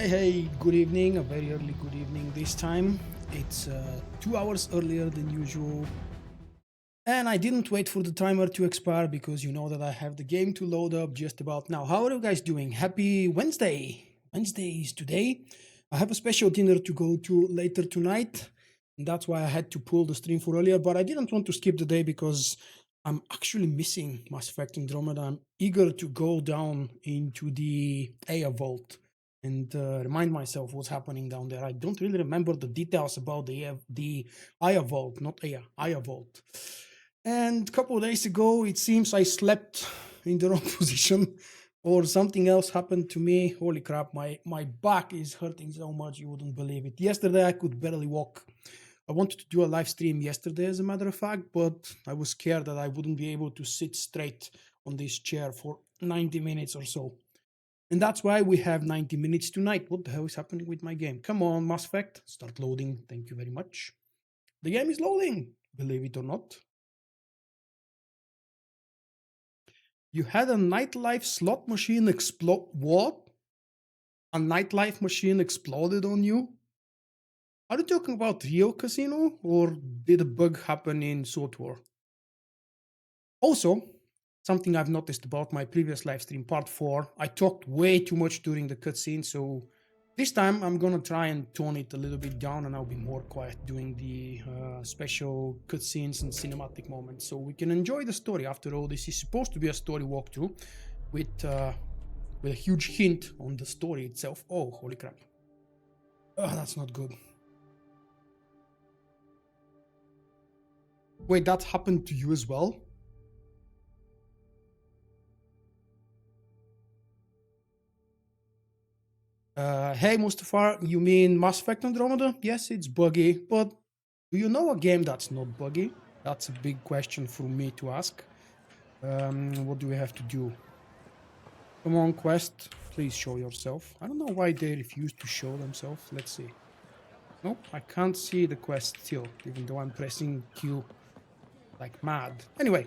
Hey, good evening, a very early good evening this time. It's 2 hours earlier than usual. And I didn't wait for the timer to expire because you know that I have the game to load up just about now. How are you guys doing? Happy Wednesday! Wednesday is today. I have a special dinner to go to later tonight. And that's why I had to pull the stream for earlier. But I didn't want to skip the day because I'm actually missing Mass Effect Andromeda. I'm eager to go down into the Aya vault and remind myself what's happening down there. I don't really remember the details about the Aya vault, not Aya vault. And a couple of days ago, it seems I slept in the wrong position or something else happened to me. Holy crap, my back is hurting so much, you wouldn't believe it. Yesterday, I could barely walk. I wanted to do a live stream yesterday, as a matter of fact, but I was scared that I wouldn't be able to sit straight on this chair for 90 minutes or so. And that's why we have 90 minutes tonight. What the hell is happening with my game? Come on, Mass Effect, start loading. Thank you very much. The game is loading, believe it or not. You had a nightlife slot machine explode. What? A nightlife machine exploded on you? Are you talking about real casino or did a bug happen in SWTOR? Also, something I've noticed about my previous live stream, part 4, I talked way too much during the cutscene, so this time I'm gonna try and tone it a little bit down and I'll be more quiet doing the special cutscenes and cinematic moments so we can enjoy the story. After all, this is supposed to be a story walkthrough with a huge hint on the story itself. Oh, holy crap. Oh, that's not good. Wait, that happened to you as well? Hey, Mustafa, you mean Mass Effect Andromeda? Yes, it's buggy, but do you know a game that's not buggy? That's a big question for me to ask. What do we have to do? Come on, Quest, please show yourself. I don't know why they refuse to show themselves. Let's see. Nope, I can't see the quest still, even though I'm pressing Q like mad. Anyway,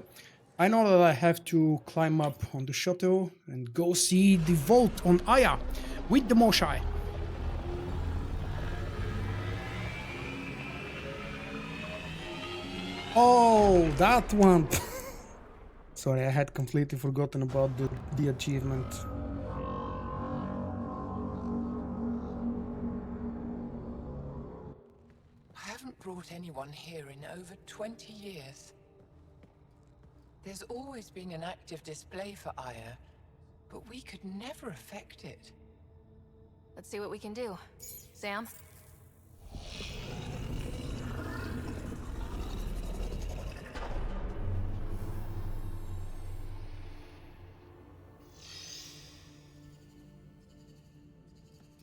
I know that I have to climb up on the shuttle and go see the vault on Aya with the Moshai. Oh, that one! Sorry, I had completely forgotten about the achievement. I haven't brought anyone here in over 20 years. There's always been an active display for Aya, but we could never affect it. Let's see what we can do. Sam?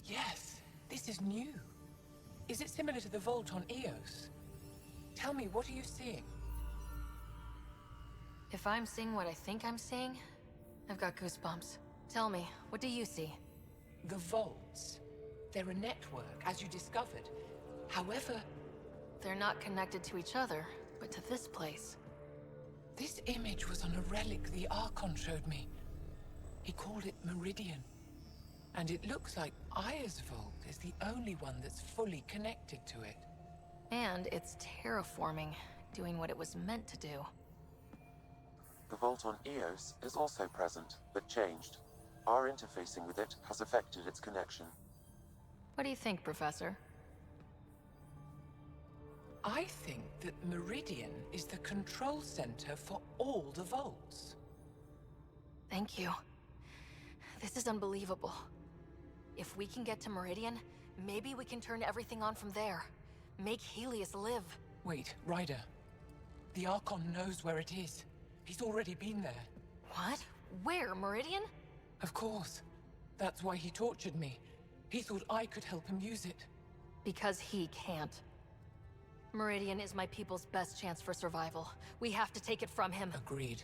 Yes, this is new. Is it similar to the vault on Eos? Tell me, what are you seeing? If I'm seeing what I think I'm seeing, I've got goosebumps. Tell me, what do you see? The vaults. They're a network, as you discovered. However, They're not connected to each other, but to this place. this image was on a relic the Archon showed me. He called it Meridian. And it looks like Aya's vault is the only one that's fully connected to it. And it's terraforming, doing what it was meant to do. The vault on Eos is also present, but changed. Our interfacing with it has affected its connection. What do you think, Professor? I think that Meridian is the control center for all the vaults. Thank you. This is unbelievable. If we can get to Meridian, maybe we can turn everything on from there. Make Helios live. Wait, Ryder. The Archon knows where it is. He's already been there. What? Where? Meridian? Of course. That's why he tortured me. He thought I could help him use it. Because he can't. Meridian is my people's best chance for survival. We have to take it from him. Agreed.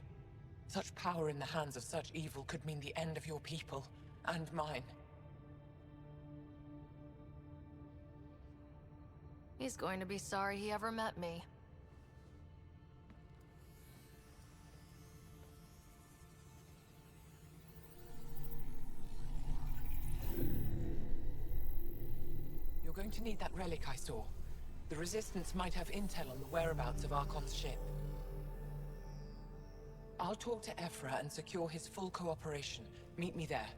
Such power in the hands of such evil could mean the end of your people, and mine. He's going to be sorry he ever met me. going to need that relic I saw. The Resistance might have intel on the whereabouts of Archon's ship. I'll talk to Ephra and secure his full cooperation. Meet me there.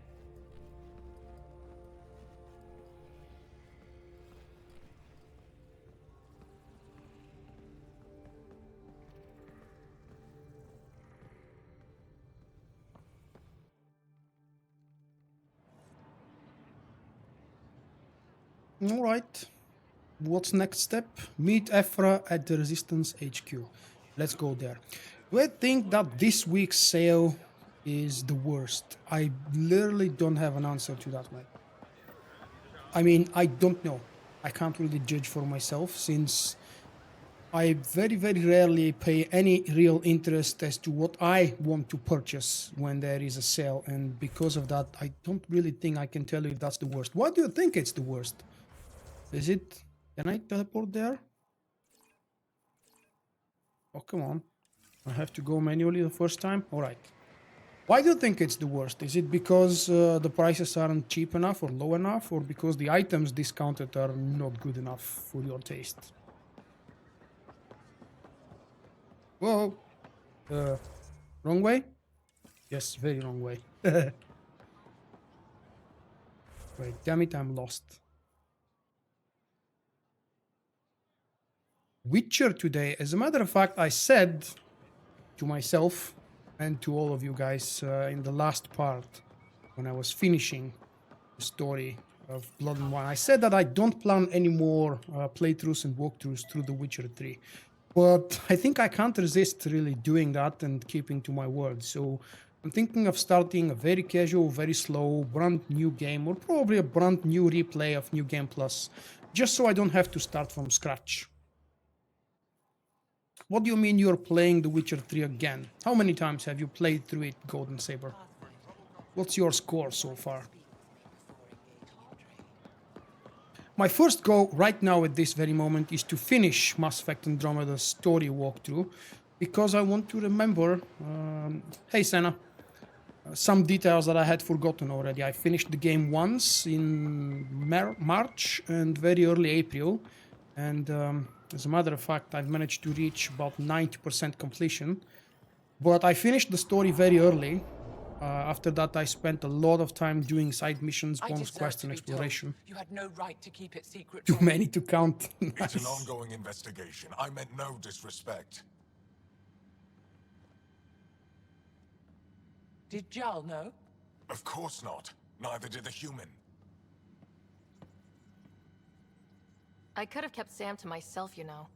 All right. What's next step? Meet Ephra at the Resistance HQ. Let's go there. Do I think that this week's sale is the worst? I literally don't have an answer to that, mate. I mean, I don't know. I can't really judge for myself since I very, very rarely pay any real interest as to what I want to purchase when there is a sale. And because of that, I don't really think I can tell you if that's the worst. Why do you think it's the worst? Is it... Can I teleport there? Oh, come on. I have to go manually the first time? Alright. Why do you think it's the worst? Is it because the prices aren't cheap enough or low enough? Or because the items discounted are not good enough for your taste? Whoa. Wrong way? Yes, very wrong way. Wait, damn it, I'm lost. Witcher today. As a matter of fact, I said to myself and to all of you guys in the last part when I was finishing the story of Blood and Wine, I said that I don't plan any more playthroughs and walkthroughs through The Witcher 3. But I think I can't resist really doing that and keeping to my word. So I'm thinking of starting a very casual, very slow, brand new game, or probably a brand new replay of New Game Plus, just so I don't have to start from scratch. What do you mean you're playing The Witcher 3 again? How many times have you played through it, Golden Saber? What's your score so far? My first goal right now at this very moment is to finish Mass Effect Andromeda's story walkthrough, because I want to remember, hey Senna, some details that I had forgotten already. I finished the game once in March and very early April, and as a matter of fact, I've managed to reach about 90% completion. But I finished the story very early. After that, I spent a lot of time doing side missions, bonus quests, and exploration. You had no right to keep it secret. Too many to count. It's an ongoing investigation. I meant no disrespect. Did Jarl know? Of course not. Neither did the human. I could have kept Sam to myself, you know.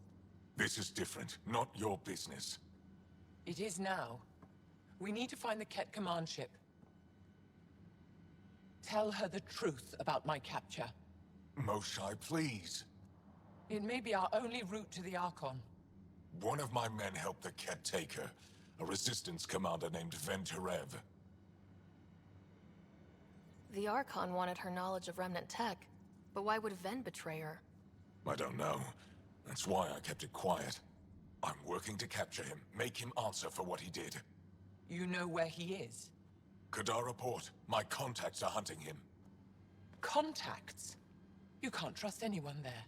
This is different. Not your business. It is now. We need to find the Ket command ship. Tell her the truth about my capture. Moshai, please. It may be our only route to the Archon. One of my men helped the Ket take her. A resistance commander named Venturev. The Archon wanted her knowledge of Remnant tech, but why would Ven betray her? I don't know. That's why I kept it quiet. I'm working to capture him, make him answer for what he did. You know where he is? Kadara Port. My contacts are hunting him. Contacts? You can't trust anyone there.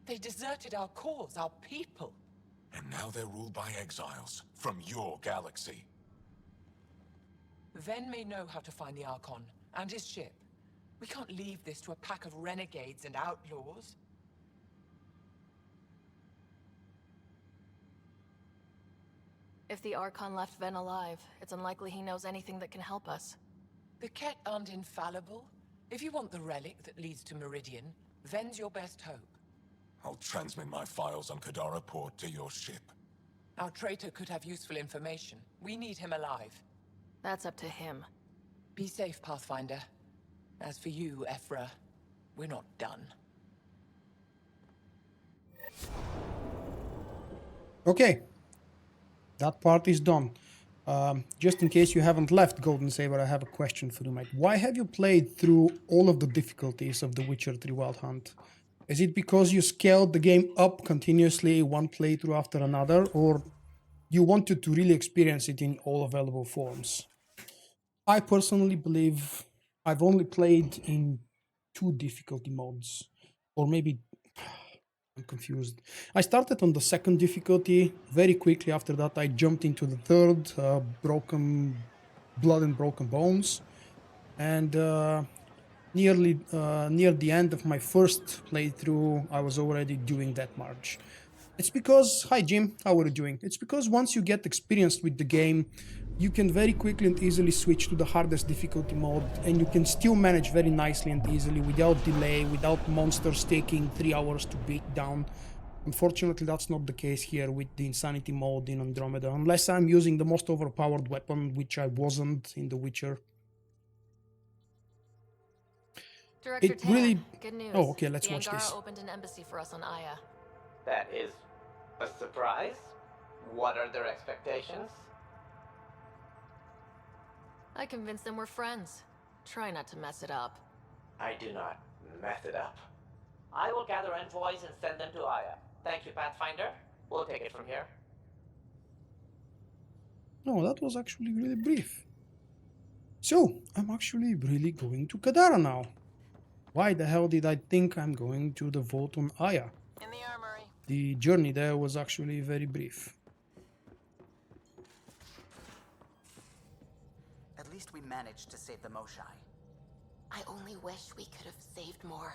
They deserted our cause, our people. And now they're ruled by exiles from your galaxy. Ven may know how to find the Archon and his ship. We can't leave this to a pack of renegades and outlaws. If the Archon left Ven alive, it's unlikely he knows anything that can help us. The Ket aren't infallible. If you want the relic that leads to Meridian, Ven's your best hope. I'll transmit my files on Kadara Port to your ship. Our traitor could have useful information. We need him alive. That's up to him. Be safe, Pathfinder. As for you, Ephra, we're not done. Okay. That part is done. Just in case you haven't left, Golden Saber, I have a question for you, mate. Why have you played through all of the difficulties of The Witcher 3 Wild Hunt? Is it because you scaled the game up continuously, one playthrough after another, or you wanted to really experience it in all available forms? I personally believe I've only played in 2 difficulty modes, or maybe I'm confused. I started on the second difficulty. Very quickly after that, I jumped into the third, broken blood and broken bones. And near the end of my first playthrough, I was already doing that march. It's because, hi Jim, how are you doing? It's because once you get experienced with the game, you can very quickly and easily switch to the hardest difficulty mode, and you can still manage very nicely and easily without delay, without monsters taking 3 hours to beat down. Unfortunately, that's not the case here with the insanity mode in Andromeda, unless I'm using the most overpowered weapon, which I wasn't in The Witcher. Director It really... good news. Oh, okay, let's the watch Angara this. opened an embassy for us on Aya. That is a surprise? What are their expectations? I convinced them we're friends. Try not to mess it up. I do not mess it up. I will gather envoys and send them to Aya. Thank you, Pathfinder. We'll take it from here. No, that was actually really brief. So, I'm actually really going to Kadara now. Why the hell did I think I'm going to the vault on Aya? In the armory. The journey there was actually very brief. At least we managed to save the Moshai. I only wish we could have saved more.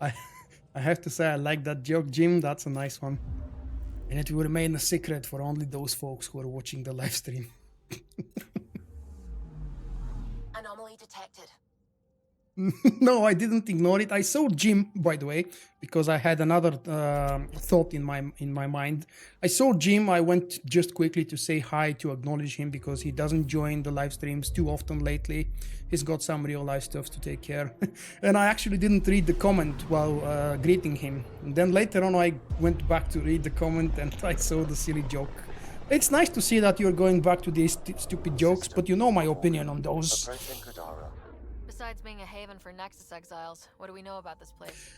I have to say I like that joke, Jim. That's a nice one. And it will remain a secret for only those folks who are watching the live stream. Anomaly detected. No, I didn't ignore it. I saw Jim, by the way, because I had another thought in my mind. I saw Jim. I went just quickly to say hi, to acknowledge him, because he doesn't join the live streams too often lately. He's got some real life stuff to take care. And I actually didn't read the comment while greeting him. And then later on, I went back to read the comment and I saw the silly joke. It's nice to see that you're going back to these stupid jokes, but you know my opinion on those. Approaching Kadara. Besides being a haven for Nexus exiles, what do we know about this place?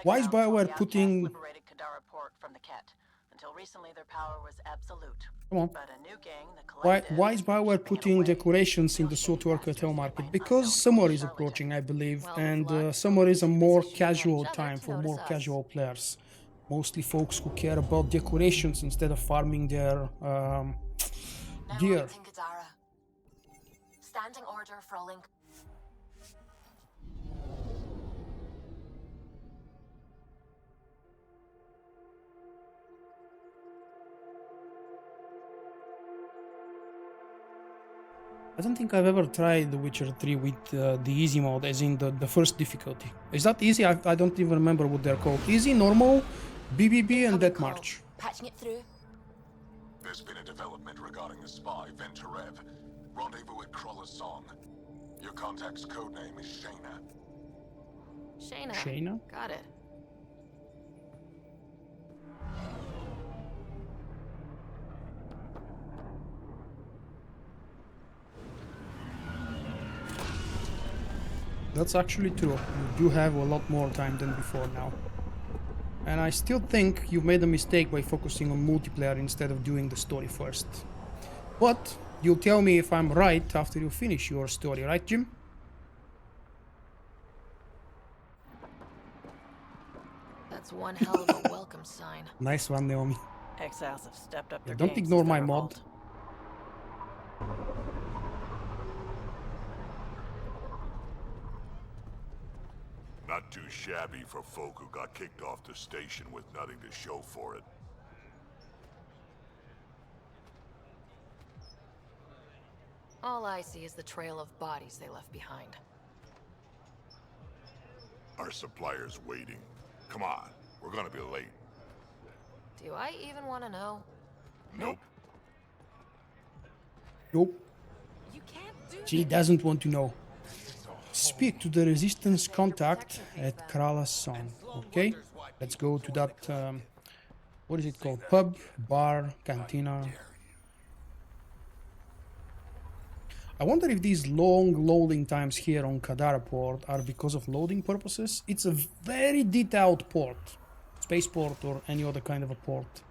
Why is BioWare putting... liberated Kadara port from the Ket. Until recently, their power was absolute. Come on. But a new gang, the Collective, Why is BioWare keeping it putting away. decorations in the Software Hotel market? Because summer is approaching, I believe, and summer is a more casual time for more casual players. Mostly folks who care about decorations instead of farming their gear. Standing order for a link. I don't think I've ever tried The Witcher 3 with the easy mode, as in the first difficulty. Is that easy? I don't even remember what they're called. Easy, normal, BBB, and Death March. Patching it through. There's been a development regarding the spy, Venturev. Rendezvous at Kroller's Song. Your contact's codename is Shayna. Shayna. Shayna? Got it. That's actually true. You do have a lot more time than before now. And I still think you made a mistake by focusing on multiplayer instead of doing the story first. But you'll tell me if I'm right after you finish your story, right, Jim? That's one hell of a welcome sign. Nice one, Naomi. Exiles have stepped up their Don't game ignore since my the mod. revolt. Not too shabby for folk who got kicked off the station with nothing to show for it. All I see is the trail of bodies they left behind. Our supplier's waiting. Come on, we're gonna be late. Do I even want to know? Nope. Nope. You can't do She doesn't want to know. Speak to the resistance contact at Krala's Song. Okay, let's go to that, what is it called? Pub, bar, cantina. I wonder if these long loading times here on Kadara port are because of loading purposes. It's a very detailed port, spaceport or any other kind of a port.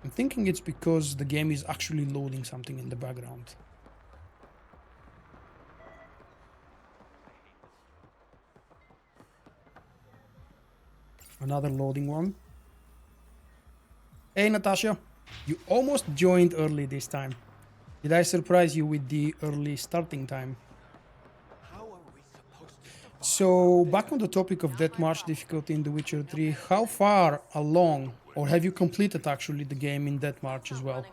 I'm thinking it's because the game is actually loading something in the background. Another loading one. Hey Natasha, you almost joined early this time. Did I surprise you with the early starting time? So, back on the topic of Death March difficulty in The Witcher 3, how far along, or have you completed actually the game in Death March as well?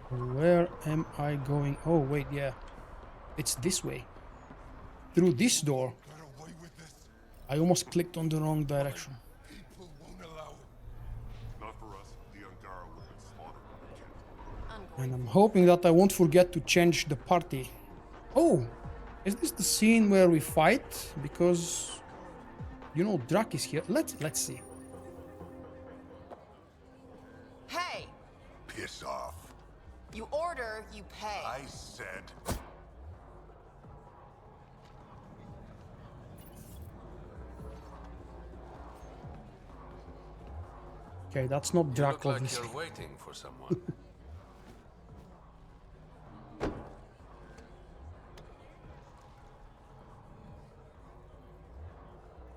Where am I going? Oh, wait, yeah. It's this way. Through this door. I almost clicked on the wrong direction. And I'm hoping that I won't forget to change the party. Oh, is this the scene where we fight? Because, you know, Drak is here. Let's see. Hey! Piss off. You order, you pay. I said... Okay, that's not Drak, look like obviously. you're waiting for someone.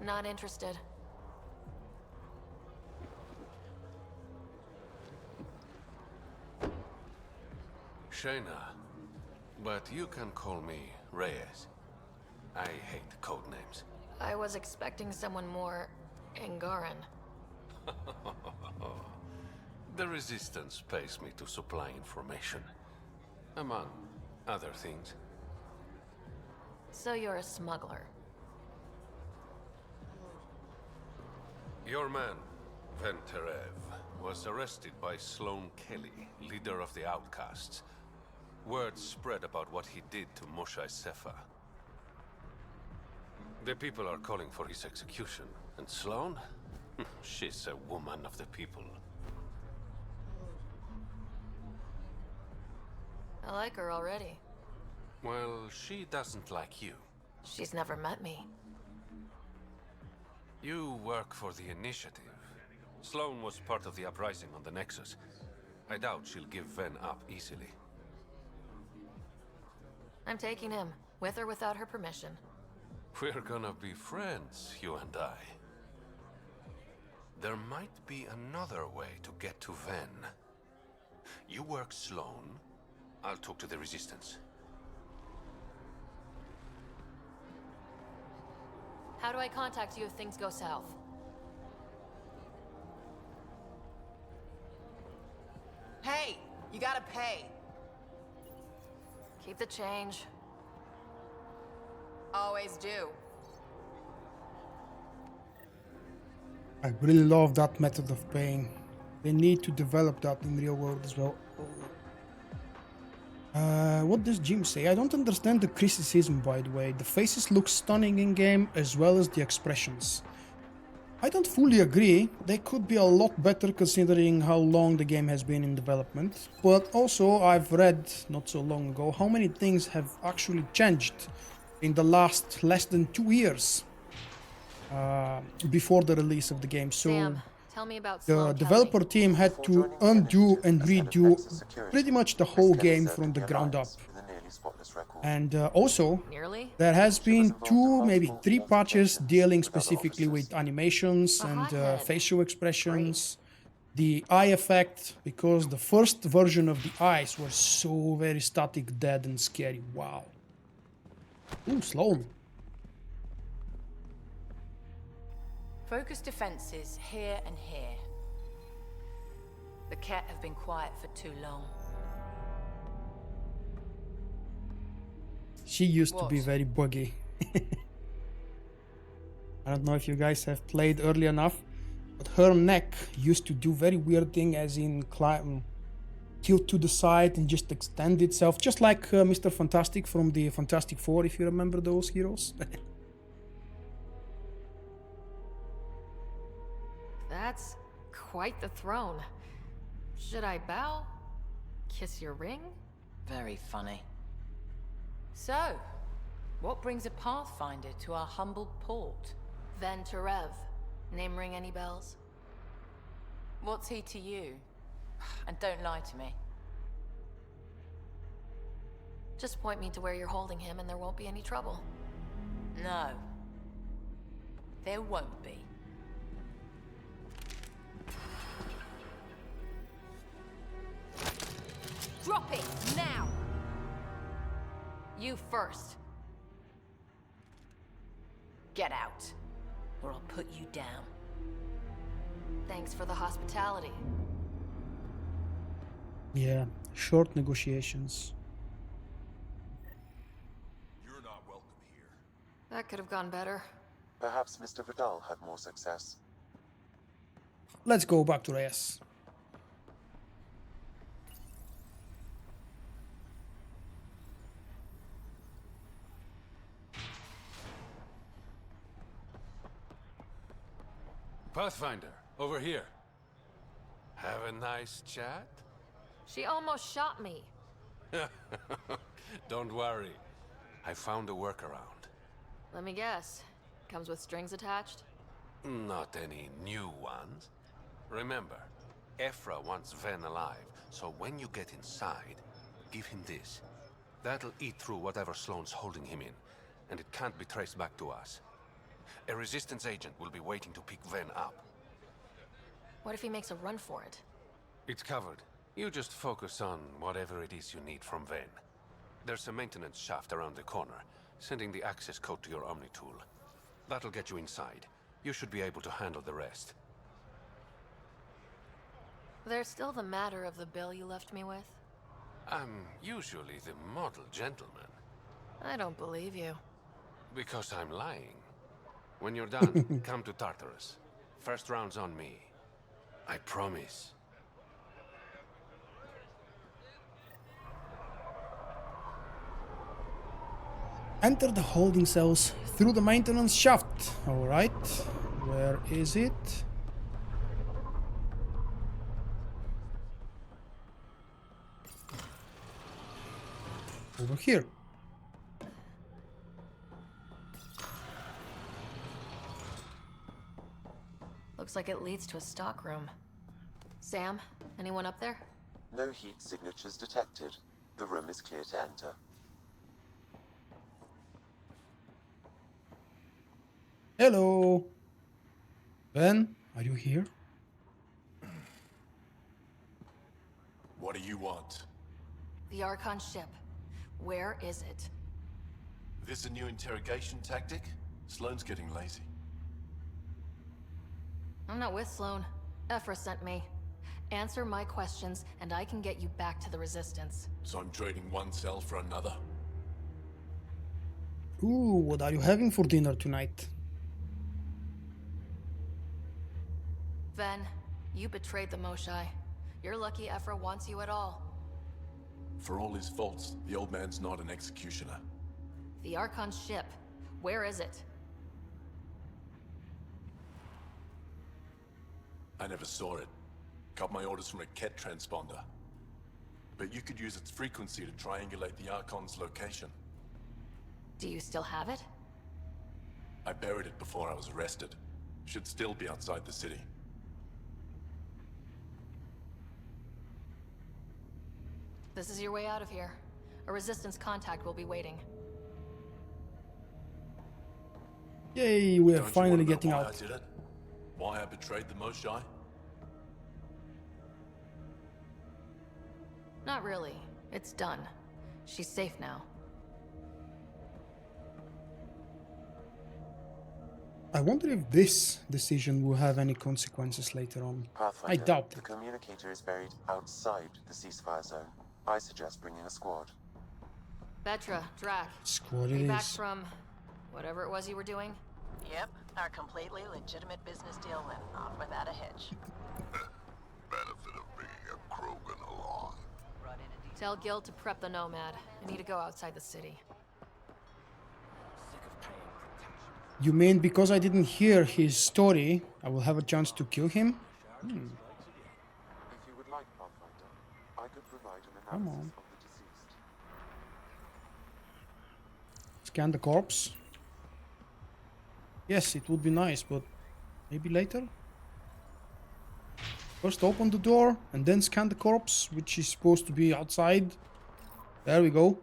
Not interested. Shayna, but you can call me Reyes. I hate code names. I was expecting someone more Angaran. The Resistance pays me to supply information, among other things. So you're a smuggler. Your man, Venterev, was arrested by Sloane Kelly, leader of the Outcasts. Word spread about what he did to Moshae Sefa. The people are calling for his execution. And Sloane? She's a woman of the people. I like her already. Well, she doesn't like you. She's never met me. You work for the Initiative. Sloane was part of the uprising on the Nexus. I doubt she'll give Ven up easily. I'm taking him, with or without her permission. We're gonna be friends, you and I. There might be another way to get to Ven. You work Sloane, I'll talk to the Resistance. How do I contact you if things go south? Hey! You gotta pay. Keep the change. Always do. I really love that method of paying. They need to develop that in real world as well. What does Jim say? I don't understand the criticism, by the way. The faces look stunning in game as well as the expressions. I don't fully agree. They could be a lot better considering how long the game has been in development. But also I've read not so long ago how many things have actually changed in the last less than 2 years before the release of the game. So Sam, tell me about the Sloane developer Kelly. team had to undo and redo pretty much the whole game from the ground up. And also, Nearly? there has been 2, maybe 3 patches dealing specifically with animations and facial expressions, the eye effect, because the first version of the eyes were so very static, dead and scary. Wow. Ooh, Sloane. Focus defenses here and here. The Ket have been quiet for too long. She used to be What? very buggy. I don't know if you guys have played early enough, but her neck used to do very weird thing, as in climb, tilt to the side and just extend itself, just like Mr. Fantastic from the Fantastic Four, if you remember those heroes. That's quite the throne. Should I bow? Kiss your ring? Very funny. So, what brings a Pathfinder to our humble port? Venterev. Name ring any bells? What's he to you? And don't lie to me. Just point me to where you're holding him and there won't be any trouble. No. there won't be. Drop it, now! You first. Get out, or I'll put you down. Thanks for the hospitality. Yeah, short negotiations. You're not welcome here. That could have gone better. Perhaps Mr. Vidal had more success. Let's go back to Reyes. Pathfinder, over here. Have a nice chat? She almost shot me. Don't worry. I found a workaround. Let me guess. Comes with strings attached? Not any new ones. Remember, Ephra wants Ven alive, so when you get inside, give him this. That'll eat through whatever Sloane's holding him in, and it can't be traced back to us. A Resistance agent will be waiting to pick Ven up. What if he makes a run for it? It's covered. You just focus on whatever it is you need from Ven. There's a maintenance shaft around the corner, sending the access code to your Omni-tool. That'll get you inside. You should be able to handle the rest. There's still the matter of the bill you left me with. I'm usually the model gentleman. I don't believe you. Because I'm lying. When you're done, come to Tartarus. First round's on me. I promise. Enter the holding cells through the maintenance shaft. Alright, where is it? Over here. Looks like it leads to a stockroom. Sam, anyone up there? No heat signatures detected. The room is clear to enter. Hello. Ben, are you here? What do you want? The Archon ship. Where is it? This a new interrogation tactic? Sloane's getting lazy. I'm not with Sloane. Ephra sent me. Answer my questions, and I can get you back to the Resistance. So I'm trading one cell for another? Ooh, what are you having for dinner tonight? Ven, you betrayed the Moshae. You're lucky Ephra wants you at all. For all his faults, the old man's not an executioner. The Archon ship. Where is it? I never saw it. Got my orders from a Ket transponder. But you could use its frequency to triangulate the Archon's location. Do you still have it? I buried it before I was arrested. Should still be outside the city. This is your way out of here. A Resistance contact will be waiting. Yay, we are Don't you finally wanna know getting why out. I did it? Why I betrayed the Moshae? Not really. It's done. She's safe now. I wonder if this decision will have any consequences later on. Pathfinder, I doubt the it. communicator is buried outside the ceasefire zone. I suggest bringing a squad. Vetra, Drac. Squad Are it you back is. from whatever it was you were doing? Yep, our completely legitimate business deal went off without a hitch. Benefit of bringing a Krogan along. Tell Gil to prep the Nomad. I need to go outside the city. You mean because I didn't hear his story, I will have a chance to kill him? If you would like, Pathfinder, I could provide an Come analysis on. of the deceased. Scan the corpse. Yes, it would be nice, but maybe later? First open the door and then scan the corpse, which is supposed to be outside. There we go.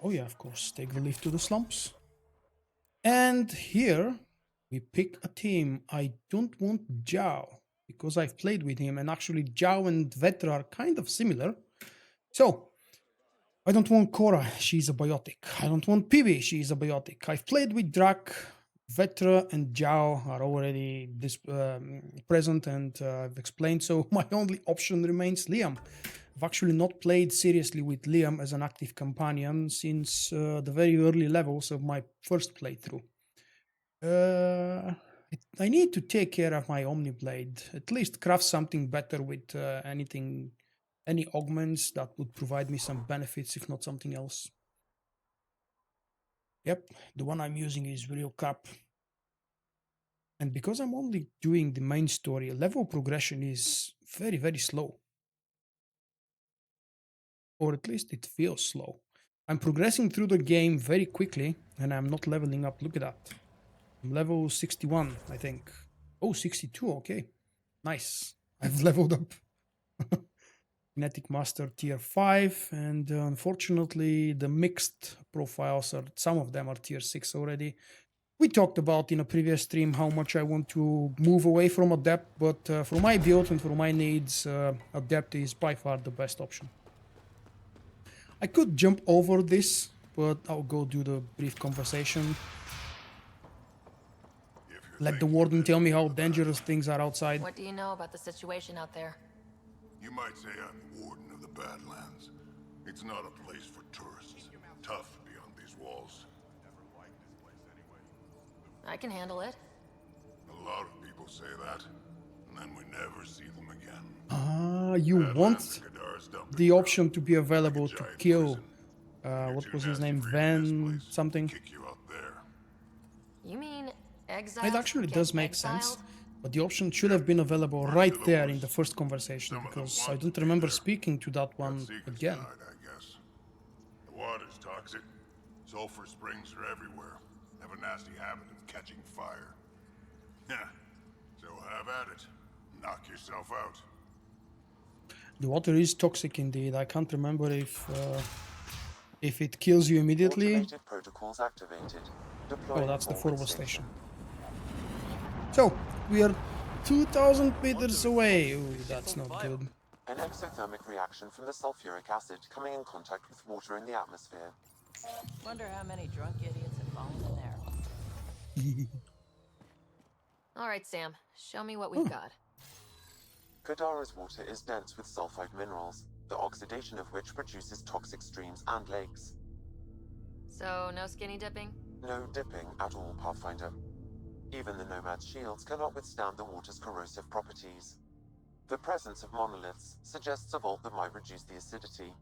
Oh yeah, of course. Take the lift to the slumps. And here we pick a team. I don't want Zhao because I've played with him, and actually Zhao and Vetra are kind of similar. So I don't want Cora, she's a biotic. I don't want Pibi, she's a biotic. I've played with Drak, Vetra, and Zhao are already present, and I've explained, so my only option remains Liam. I've actually not played seriously with Liam as an active companion since the very early levels of my first playthrough. I need to take care of my Omniblade, at least craft something better with any augments that would provide me some benefits, if not something else. Yep, the one I'm using is real crap. And because I'm only doing the main story, level progression is very, very slow. Or at least it feels slow. I'm progressing through the game very quickly, and I'm not leveling up. Look at that. I'm level 61, I think. Oh, 62, okay. Nice. I've leveled up. Kinetic Master tier 5, and unfortunately the mixed profiles are, some of them are tier 6 already. We talked about in a previous stream how much I want to move away from Adept, but for my build and for my needs, Adept is by far the best option. I could jump over this, but I'll go do the brief conversation. Let the warden tell me how dangerous things are outside. What do you know about the situation out there? You might say I'm warden of the Badlands. It's not a place for tourists. Tough beyond these walls. I can handle it. A lot of people say that, and then we never see them again. Ah, you want the option to be available to kill, what was his name, Van something? Kick you out there. You mean exile? It actually does make sense, but the option should have been available right there in the first conversation, because I don't remember speaking to that one again. I guess. The water's toxic. Sulfur springs are everywhere. Have a nasty habit of catching fire. Yeah, so have at it. Knock yourself out. The water is toxic indeed. I can't remember if it kills you immediately. Automated protocols activated. Oh, that's the forward station. So, we are 2,000 meters away. Ooh, that's not good. An exothermic reaction from the sulfuric acid coming in contact with water in the atmosphere. Wonder how many drunk idiots have fallen in there. All right, Sam. Show me what we've got. Kadara's water is dense with sulfide minerals, the oxidation of which produces toxic streams and lakes. So, no skinny dipping? No dipping at all, Pathfinder. Even the Nomad's shields cannot withstand the water's corrosive properties. The presence of monoliths suggests a vault that might reduce the acidity.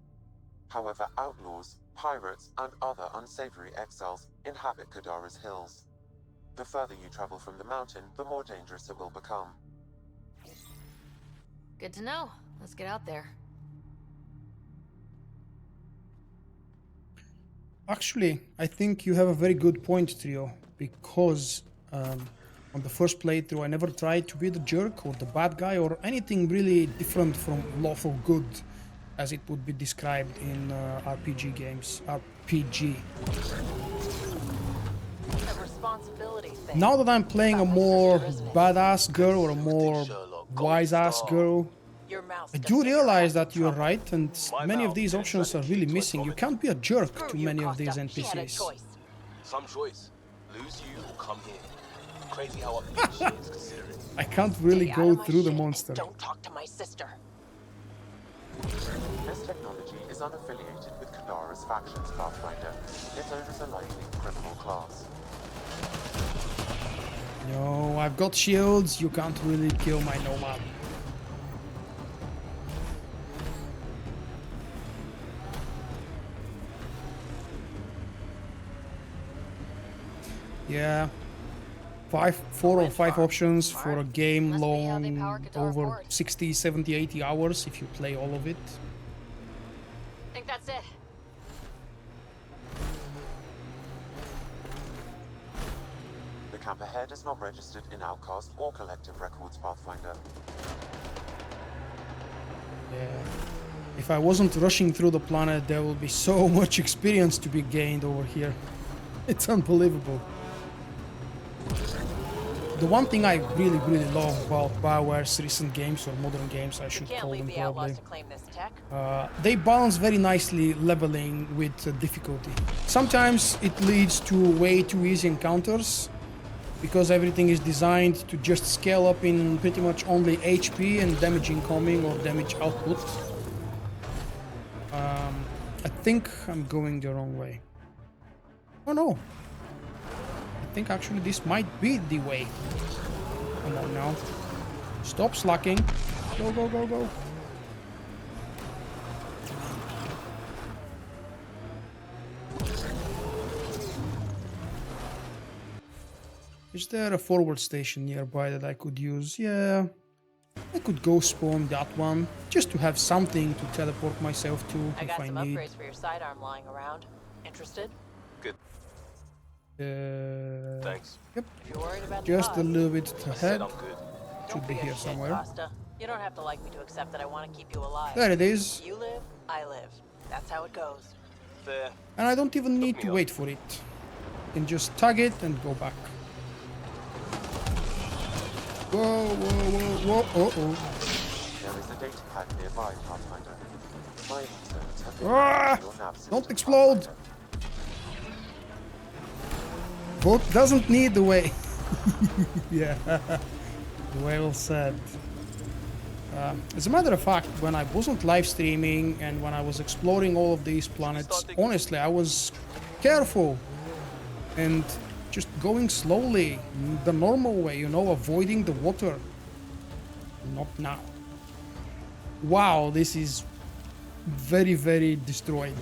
However, outlaws, pirates, and other unsavory exiles inhabit Kadara's hills. The further you travel from the mountain, the more dangerous it will become. Good to know. Let's get out there. Actually, I think you have a very good point, Trio, because on the first playthrough I never tried to be the jerk or the bad guy or anything really different from lawful good, as it would be described in RPG games. RPG. Now that I'm playing a more badass girl or a more wise-ass girl, I do realize that you're right, and many of these options are really missing. You can't be a jerk to many of these NPCs. Some choice. Lose you or come here. Crazy how upbeat she is considering. I can't really go through the monster. Don't talk to my sister. This technology is unaffiliated with Kadara's factions, Pathfinder. Its owners are likely criminal class. No, I've got shields. You can't really kill my nomad. Yeah, 4 or 5 options for a game long over 60, 70, 80 hours if you play all of it. I think that's it. The camp ahead is not registered in Outcast or Collective Records, Pathfinder. Yeah. If I wasn't rushing through the planet, there will be so much experience to be gained over here. It's unbelievable. the one thing I really, really love about BioWare's recent games, or modern games, I You should can't call leave them the outlaws probably. to claim this tech. They balance very nicely leveling with difficulty. Sometimes it leads to way too easy encounters because everything is designed to just scale up in pretty much only HP and damage incoming or damage output. I think I'm going the wrong way. Oh no. I think actually this might be the way. Come on now. Stop slacking. Go, go, go, go. Is there a forward station nearby that I could use? Yeah. I could go spawn that one, just to have something to teleport myself to I if got I some need. upgrades for your sidearm lying around. Interested? Good. Thanks. Yep. If you're worried about Just the a cost, little bit I ahead. said I'm good. Should don't be be a here shit, somewhere. Costa. You don't have to like me to accept that I want to keep you alive. There it is. You live, I live. That's how it goes. Fair. And I don't even need me to up. wait for it. I can just tag it and go back. Whoa, whoa, whoa, whoa, oh. There is a data pad nearby, Pathfinder. My interns have been Ah! your nav system, Don't explode! Pathfinder. Vulkk doesn't need the way. Yeah, well said. As a matter of fact, when I wasn't live streaming and when I was exploring all of these planets, honestly, I was careful and just going slowly, the normal way, you know, avoiding the water. Not now. Wow, this is very, very destroyed.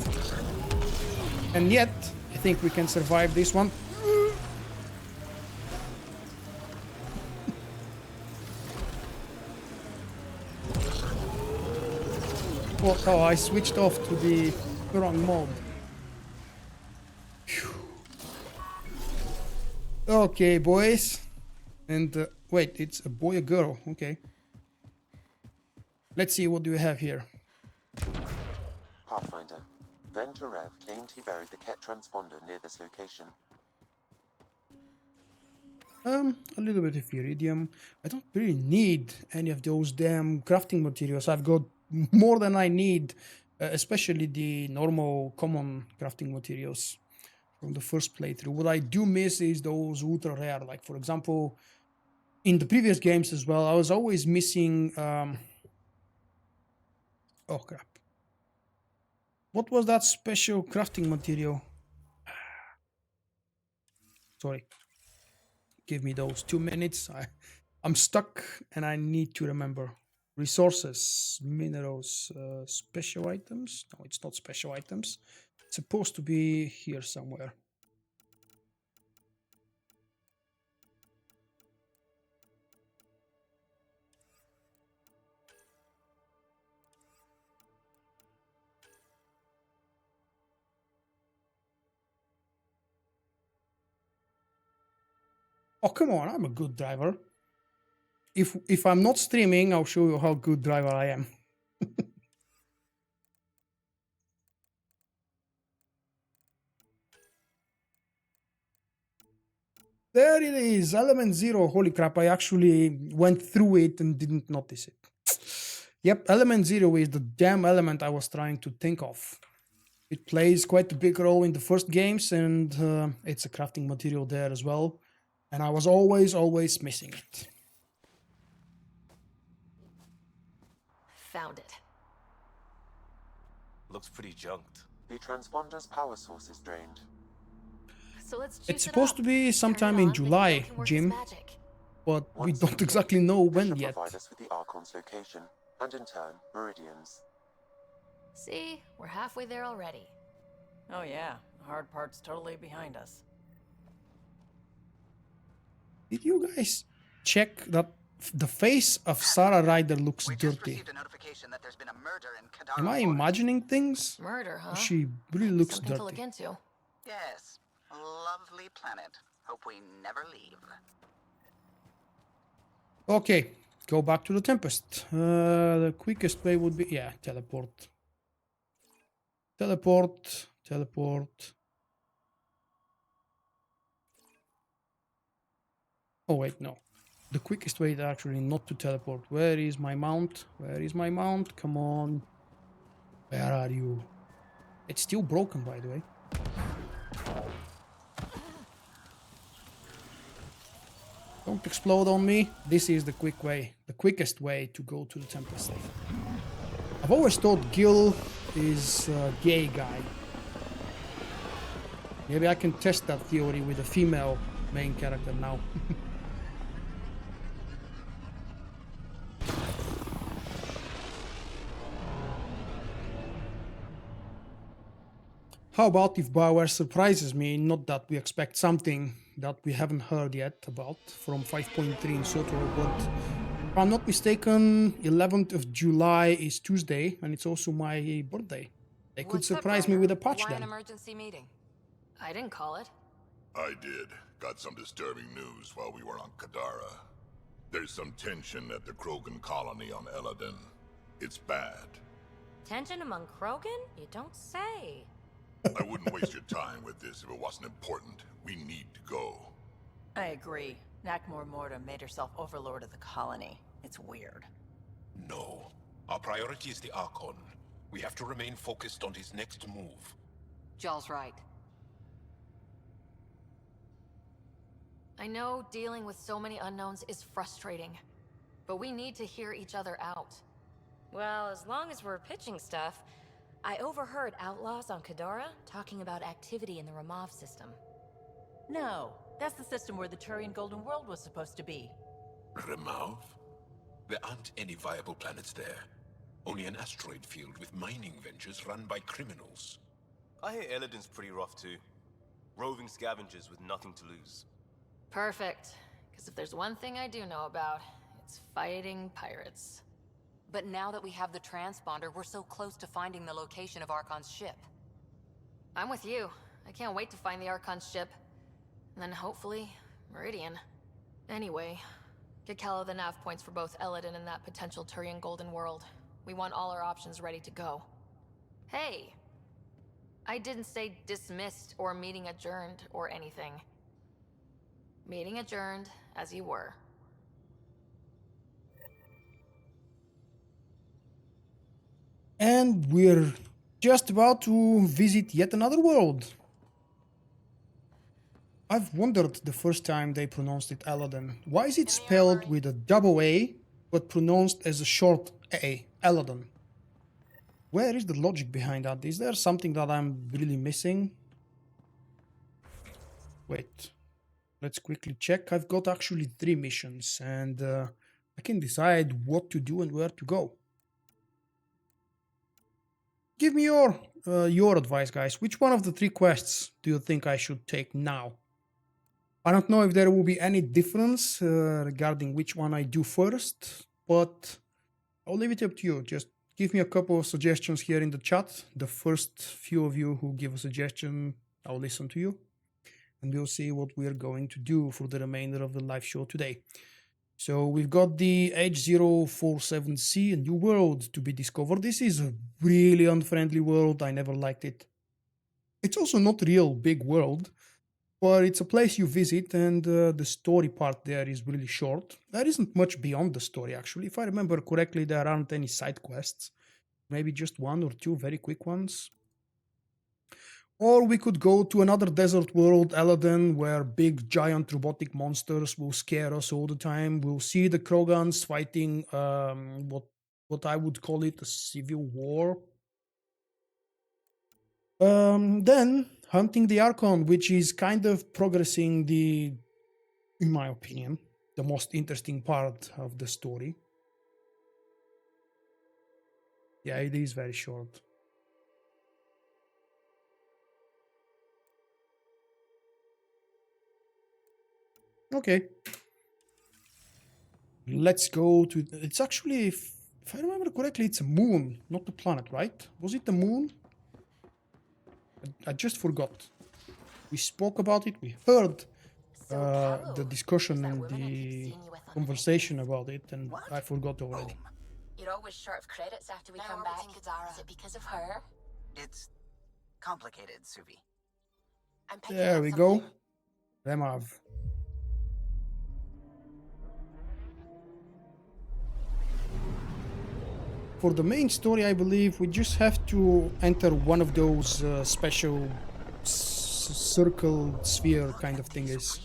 And yet, I think we can survive this one. Oh, I switched off to the wrong mode. Phew. Okay, boys. And wait, it's a boy or girl. Okay. Let's see, what do we have here? Pathfinder. Venturev claimed he buried the Ket transponder near this location. A little bit of iridium. I don't really need any of those damn crafting materials. I've got more than I need, especially the normal common crafting materials from the first playthrough. What I do miss is those ultra rare, like for example, in the previous games as well, I was always missing, oh crap. What was that special crafting material? Sorry. Give me those 2 minutes. I'm stuck and I need to remember. Resources, minerals, special items. No, it's not special items. It's supposed to be here somewhere. Oh, come on, I'm a good driver. If I'm not streaming, I'll show you how good driver I am. There it is, element 0. Holy crap, I actually went through it and didn't notice it. Yep, element 0 is the damn element I was trying to think of. It plays quite a big role in the first games, and it's a crafting material there as well. And I was always missing it. Found it. Looks pretty junked. The transponder's power source is drained. So let's juice It's it supposed up. to be Turn sometime it in on, then July, Gil can work his Jim, magic. but we Once don't complete, exactly know this when should yet. provide us with the Archon's location, and in turn, Meridian's. See, we're halfway there already. Oh yeah, the hard part's totally behind us. Did you guys check that the face of Sarah Ryder looks We just dirty? received a notification that there's been a murder in Kadara. Am I Forest. imagining things? Murder, huh? She really Maybe looks something to look dirty. into. Yes. Lovely planet. Hope we never leave. Okay, go back to the Tempest. The quickest way would be, yeah, teleport. Teleport, teleport. Oh wait, no. the quickest way actually not to teleport. Where is my mount? Where is my mount? Come on. Where are you? It's still broken, by the way. Don't explode on me. This is the quick way, the quickest way to go to the temple safe. I've always thought Gil is a gay guy. Maybe I can test that theory with a female main character now. How about if BioWare surprises me? Not that we expect something that we haven't heard yet about from 5.3 in SOTOR, but if I'm not mistaken, 11th of July is Tuesday, and it's also my birthday. They could surprise me with a patch Why then. an emergency meeting? I didn't call it. I did. Got some disturbing news while we were on Kadara. There's some tension at the Krogan colony on Eladin. It's bad. Tension among Krogan? You don't say. I wouldn't waste your time with this if it wasn't important. We need to go. I agree. Nakmor Morta made herself overlord of the colony. It's weird. No. Our priority is the Archon. We have to remain focused on his next move. Jall's right. I know dealing with so many unknowns is frustrating, but we need to hear each other out. Well, as long as we're pitching stuff, I overheard outlaws on Kadara talking about activity in the Ramov system. No, that's the system where the Turian Golden World was supposed to be. Remov? There aren't any viable planets there. Only an asteroid field with mining ventures run by criminals. I hear Eladin's pretty rough too. Roving scavengers with nothing to lose. Perfect. Because if there's one thing I do know about, it's fighting pirates. But now that we have the transponder, we're so close to finding the location of Archon's ship. I'm with you. I can't wait to find the Archon's ship. And then hopefully, Meridian. Anyway, get Calo the nav points for both Eladin and that potential Turian Golden World. We want all our options ready to go. Hey! I didn't say dismissed or meeting adjourned or anything. Meeting adjourned, as you were. And we're just about to visit yet another world. I've wondered the first time they pronounced it Eladin. Why is it spelled with a double A, but pronounced as a short A, Eladin? Where is the logic behind that? Is there something that I'm really missing? Wait, let's quickly check. I've got actually 3 missions, and I can decide what to do and where to go. Give me your advice, guys. Which one of the 3 quests do you think I should take now? I don't know if there will be any difference regarding which one I do first, but I'll leave it up to you. Just give me a couple of suggestions here in the chat. The first few of you who give a suggestion, I'll listen to you. And we'll see what we're going to do for the remainder of the live show today. So we've got the H047C, a new world to be discovered. This is a really unfriendly world. I never liked it. It's also not a real big world, but it's a place you visit, and the story part there is really short. There isn't much beyond the story, actually. If I remember correctly, there aren't any side quests. Maybe just 1 or 2 very quick ones. Or we could go to another desert world, Eladin, where big giant robotic monsters will scare us all the time. We'll see the Krogans fighting what I would call it a civil war. Then hunting the Archon, which is kind of progressing in my opinion, the most interesting part of the story. Yeah, it is very short. Okay. Let's go to... It's actually, if I remember correctly, it's a moon, not a planet, right? Was it the moon? I just forgot. We spoke about it, we heard the discussion and the conversation about it, and I forgot already. You're always short of credits after we come back. Is it because of her? It's complicated, Suvi. I'm picking There up we go. something. Remav. For the main story, I believe we just have to enter one of those special circle sphere kind of thingies.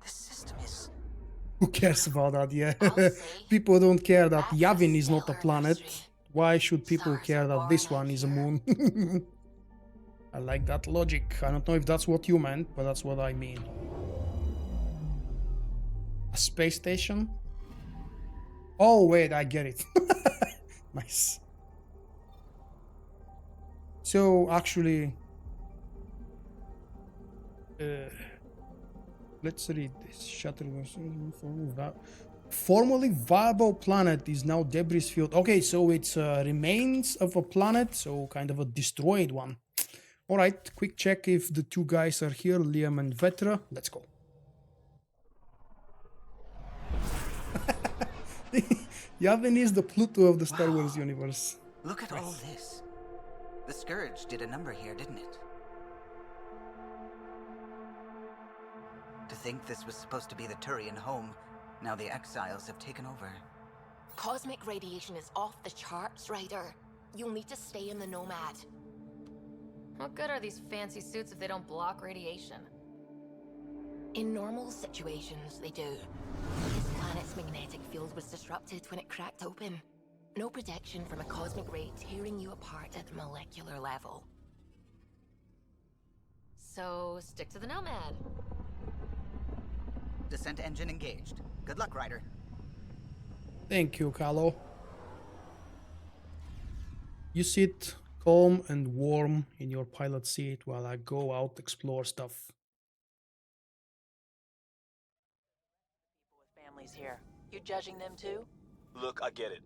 This system is... Who cares about that? Yeah, people don't care that Yavin is not a planet. Why should people care that this one is a moon? I like that logic. I don't know if that's what you meant, but that's what I mean. A space station? Oh, wait, I get it. Nice. So, actually, let's read this. Shutter was formerly viable planet is now debris field. Okay, so it's remains of a planet, so kind of a destroyed one. All right, quick check if the two guys are here, Liam and Vetra. Let's go. Yavin is the Pluto of the Star Wars universe. Look at all this. The Scourge did a number here, didn't it? To think this was supposed to be the Turian home, now the exiles have taken over. Cosmic radiation is off the charts, Ryder. You'll need to stay in the Nomad. What good are these fancy suits if they don't block radiation? In normal situations, they do. This planet's magnetic field was disrupted when it cracked open. No protection from a cosmic ray tearing you apart at the molecular level. So, stick to the Nomad. Descent engine engaged. Good luck, Ryder. Thank you, Kalo. You sit calm and warm in your pilot seat while I go out explore stuff. People with families here. You judging them too? Look, I get it.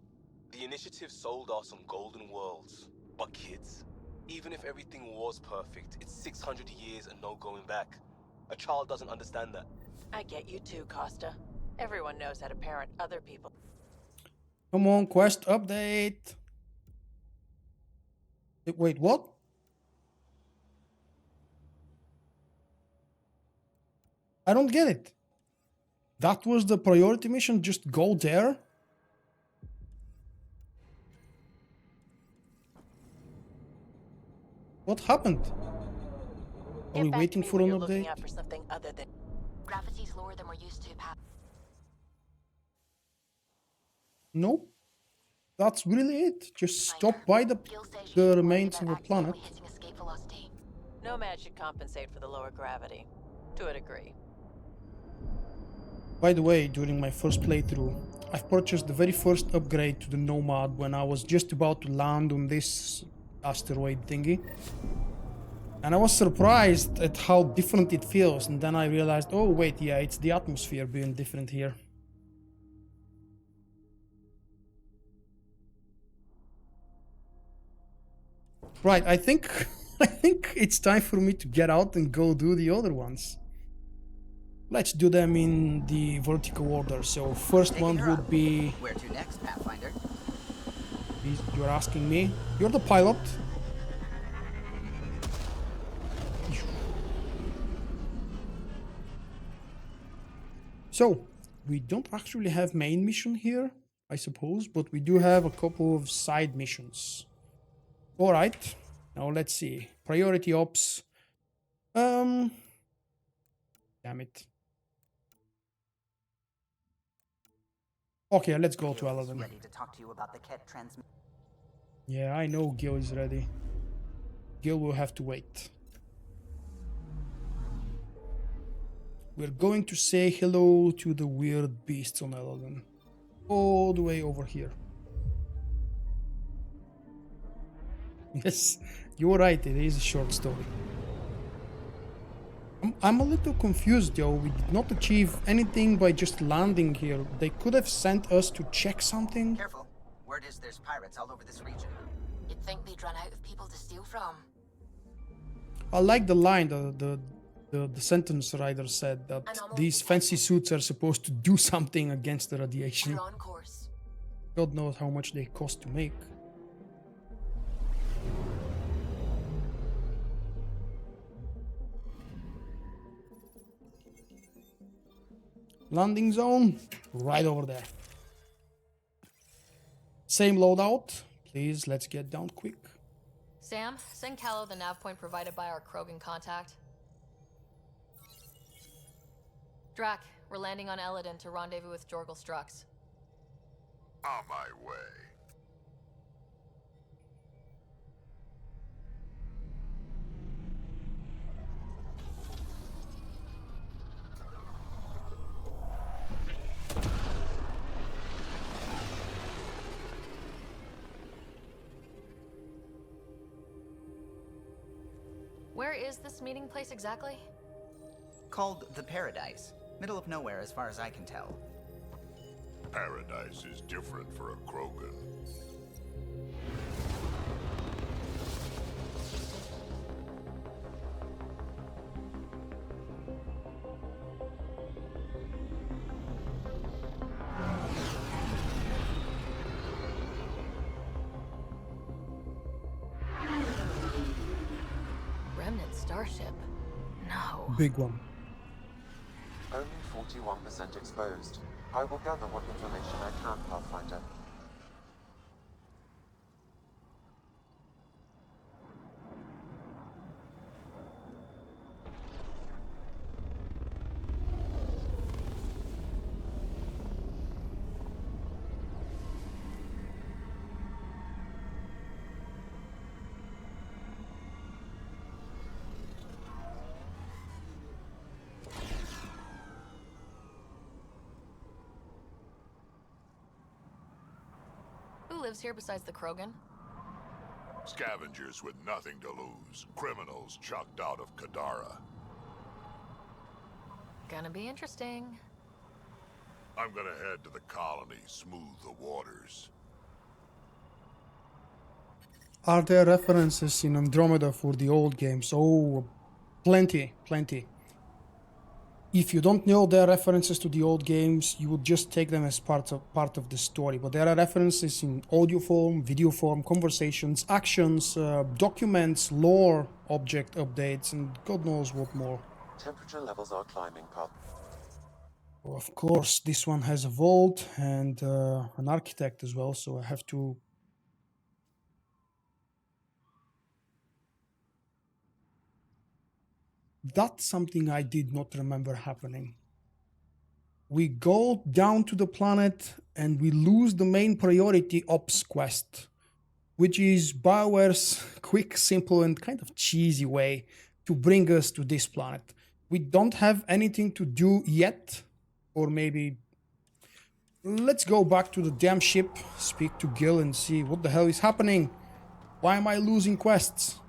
The initiative sold us some golden worlds. But kids, even if everything was perfect, it's 600 years and no going back. A child doesn't understand that. I get you too, Costa. Everyone knows how to parent other people. Come on, quest update. Wait, what? I don't get it. That was the priority mission? Just go there? What happened? Are we waiting for an update? Looking out for something other than... Gravity's lower than we're used to, Pat. Nope. That's really it. Just stop by the remains of a planet. Nomad should compensate for the lower gravity. To a degree. By the way, during my first playthrough, I've purchased the very first upgrade to the Nomad when I was just about to land on this asteroid thingy. And I was surprised at how different it feels, and then I realized, oh wait, yeah, it's the atmosphere being different here. Right, I think it's time for me to get out and go do the other ones. Let's do them in the vertical order. So first one would be... Where to next, Pathfinder? You're asking me? You're the pilot. So, we don't actually have main mission here, I suppose, but we do have a couple of side missions. Alright, now let's see. Priority ops. Damn it. Okay, let's go to 11. Ready to talk to you about the Ket transmit. Yeah, I know Gil is ready. Gil will have to wait. We're going to say hello to the weird beasts on Eloden. All the way over here. Yes, you're right, it is a short story. I'm a little confused though, we did not achieve anything by just landing here. They could have sent us to check something. Careful, word is there's pirates all over this region. You'd think they'd run out of people to steal from. I like the line, the sentence Ryder said, that these fancy suits are supposed to do something against the radiation. We're on course. God knows how much they cost to make. Landing zone, right over there. Same loadout. Please, let's get down quick. Sam, send Callow the nav point provided by our Krogan contact. Drac, we're landing on Eladin to rendezvous with Jorgal Strux. On my way. Where is this meeting place exactly? Called the Paradise. Middle of nowhere as far as I can tell. Paradise is different for a Krogan. Remnant starship? No. Big one. Only 41% exposed. I will gather what information I can, Pathfinder. Who lives here besides the Krogan? Scavengers with nothing to lose. Criminals chucked out of Kadara. Gonna be interesting. I'm gonna head to the colony, smooth the waters. Are there references in Andromeda for the old games? Oh, plenty, plenty. If you don't know their references to the old games, you would just take them as part of the story. But there are references in audio form, video form, conversations, actions, documents, lore, object updates, and God knows what more. Temperature levels are climbing, Path. Oh, of course, this one has a vault and an architect as well, so I have to... That's something I did not remember happening. We go down to the planet and we lose the main priority ops quest, which is BioWare's quick, simple, and kind of cheesy way to bring us to this planet. We don't have anything to do yet, or maybe... Let's go back to the damn ship, speak to Gil and see what the hell is happening. Why am I losing quests?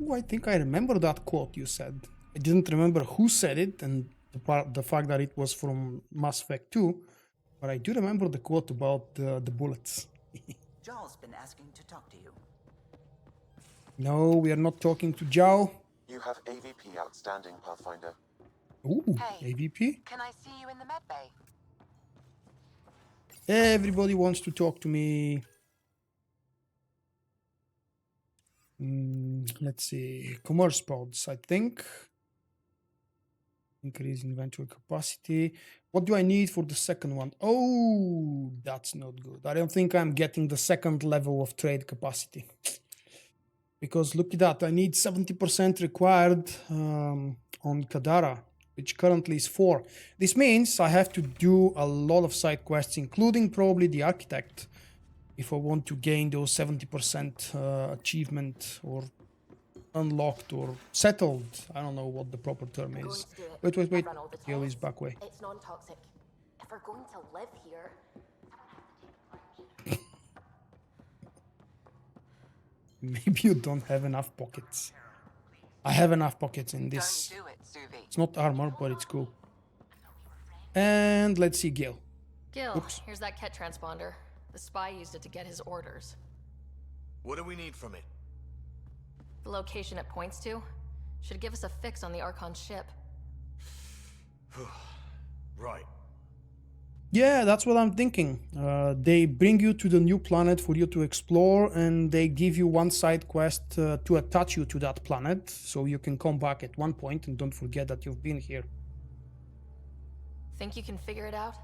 Oh, I think I remember that quote you said. I didn't remember who said it and the fact that it was from Mass Effect 2, but I do remember the quote about the bullets. Jaw's been asking to talk to you. No, we are not talking to Zhao. You have AVP outstanding, Pathfinder. Ooh, Hey, AVP? can I see you in the med bay? Everybody wants to talk to me. Let's see. Commerce pods, I think. Increase inventory capacity. What do I need for the second one? Oh, that's not good. I don't think I'm getting the second level of trade capacity. Because look at that. I need 70% required on Kadara, which currently is 4. This means I have to do a lot of side quests, including probably the architect, if I want to gain those 70% achievement or unlocked or settled. I don't know what the proper term is. Wait. Gil is back way. It's non-toxic. If we're going to live here... Maybe you don't have enough pockets. I have enough pockets in this. Don't do it, Suvi. It's not armor, but it's cool. And let's see Gil. Gil, Oops. here's that Ket transponder. The spy used it to get his orders. What do we need from it? The location it points to should give us a fix on the Archon ship. Right. Yeah, that's what I'm thinking. They bring you to the new planet for you to explore, and they give you one side quest to attach you to that planet, so you can come back at one point and don't forget that you've been here. Think you can figure it out?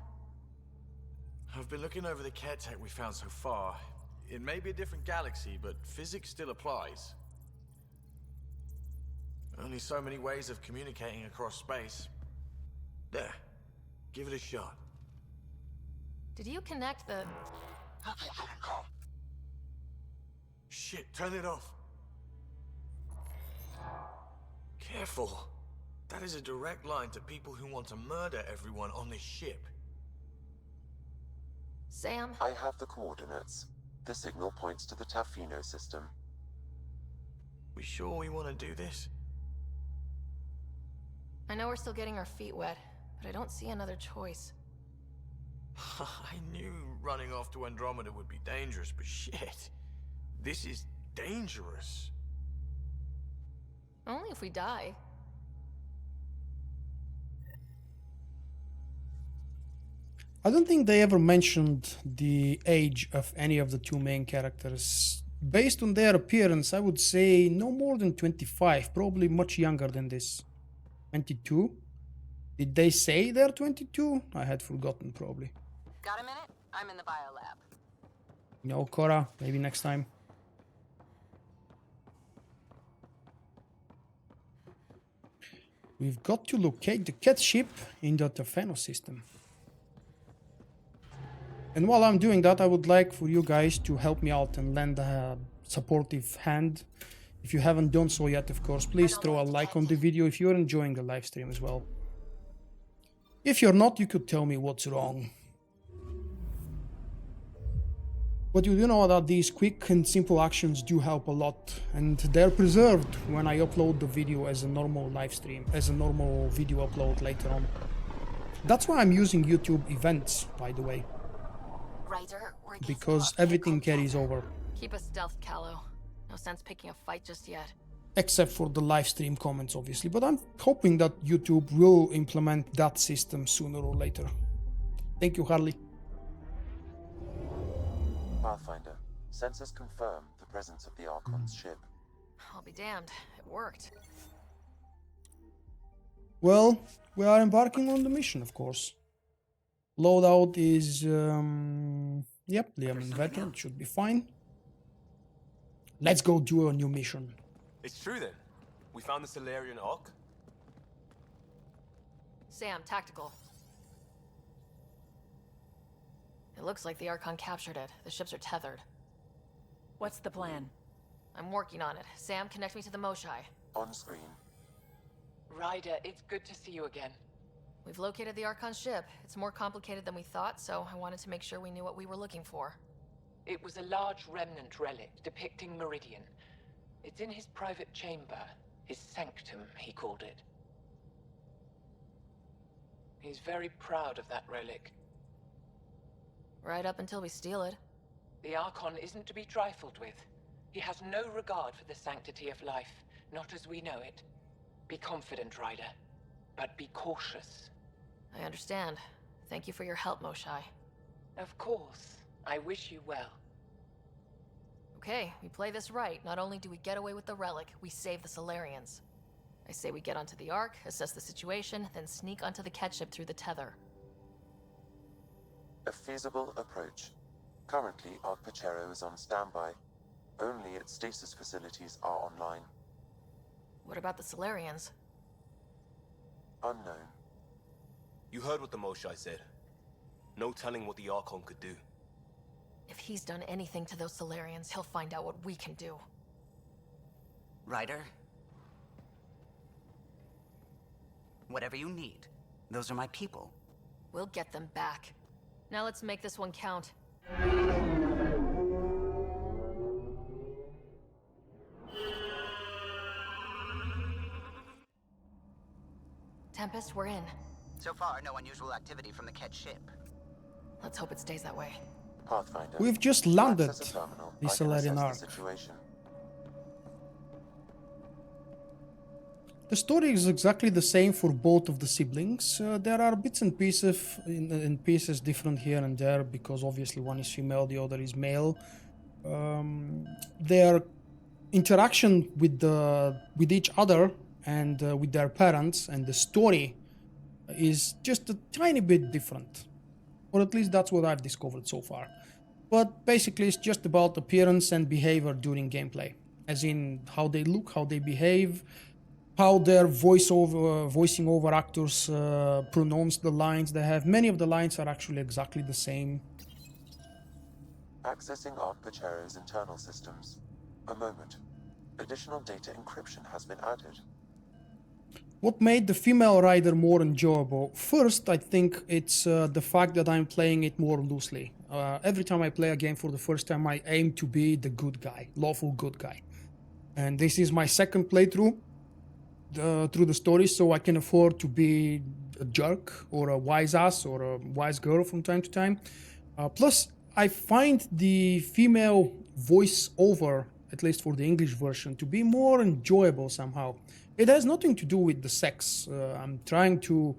I've been looking over the care tech we found so far. It may be a different galaxy, but physics still applies. Only so many ways of communicating across space. There. Give it a shot. Did you connect the... Shit, turn it off. Careful. That is a direct line to people who want to murder everyone on this ship. Sam? I have the coordinates. The signal points to the Tafino system. We sure we want to do this? I know we're still getting our feet wet, but I don't see another choice. I knew running off to Andromeda would be dangerous, but shit. This is dangerous. Only if we die. I don't think they ever mentioned the age of any of the two main characters. Based on their appearance, I would say no more than 25, probably much younger than this. 22? Did they say they're 22? I had forgotten, probably. Got a minute? I'm in the biolab. No, Cora, maybe next time. We've got to locate the cat ship in the Tafano system. And while I'm doing that, I would like for you guys to help me out and lend a supportive hand. If you haven't done so yet, of course, please throw a like on the video if you're enjoying the live stream as well. If you're not, you could tell me what's wrong. But you do know that these quick and simple actions do help a lot, and they're preserved when I upload the video as a normal live stream, as a normal video upload later on. That's why I'm using YouTube events, by the way. Ryder, Because everything carries over. Keep a stealth, Callow. No sense picking a fight just yet. Except for the live stream comments, obviously. But I'm hoping that YouTube will implement that system sooner or later. Thank you, Harley. Pathfinder, sensors confirm the presence of the Archon's ship. I'll be damned. It worked. Well, we are embarking on the mission, of course. Loadout is, yep, Liam and Vettel, it should be fine. Let's go do a new mission. It's true then. We found the Solarian Ark. Sam, tactical. It looks like the Archon captured it. The ships are tethered. What's the plan? I'm working on it. Sam, connect me to the Moshai. On screen. Ryder, it's good to see you again. We've located the Archon ship. It's more complicated than we thought, so I wanted to make sure we knew what we were looking for. It was a large remnant relic depicting Meridian. It's in his private chamber. His sanctum, he called it. He's very proud of that relic. Right up until we steal it. The Archon isn't to be trifled with. He has no regard for the sanctity of life, not as we know it. Be confident, Ryder, but be cautious. I understand. Thank you for your help, Moshai. Of course. I wish you well. Okay, we play this right. Not only do we get away with the relic, we save the Solarians. I say we get onto the Ark, assess the situation, then sneak onto the cat ship through the tether. A feasible approach. Currently, Ark Pachero is on standby. Only its stasis facilities are online. What about the Solarians? Unknown. You heard what the Moshai said. No telling what the Archon could do. If he's done anything to those Solarians, he'll find out what we can do. Ryder? Whatever you need. Those are my people. We'll get them back. Now let's make this one count. Tempest, we're in. So far, no unusual activity from the Ket ship. Let's hope it stays that way. Pathfinder. We've just landed Access a terminal. the I can Solarian assess Ark. the situation. The story is exactly the same for both of the siblings. There are bits and pieces different here and there because obviously one is female, the other is male. Their interaction with each other and with their parents and the story is just a tiny bit different, or at least that's what I've discovered so far. But basically, it's just about appearance and behavior during gameplay, as in how they look, how they behave, how their voicing over actors pronounce the lines they have. Many of the lines are actually exactly the same. Accessing Ark Pachero's internal systems. A moment. Additional data encryption has been added. What made the female Ryder more enjoyable? First, I think it's the fact that I'm playing it more loosely. Every time I play a game for the first time, I aim to be the good guy, lawful good guy. And this is my second playthrough through the story, so I can afford to be a jerk or a wise ass or a wise girl from time to time. Plus, I find the female voice over, at least for the English version, to be more enjoyable somehow. It has nothing to do with the sex. I'm trying to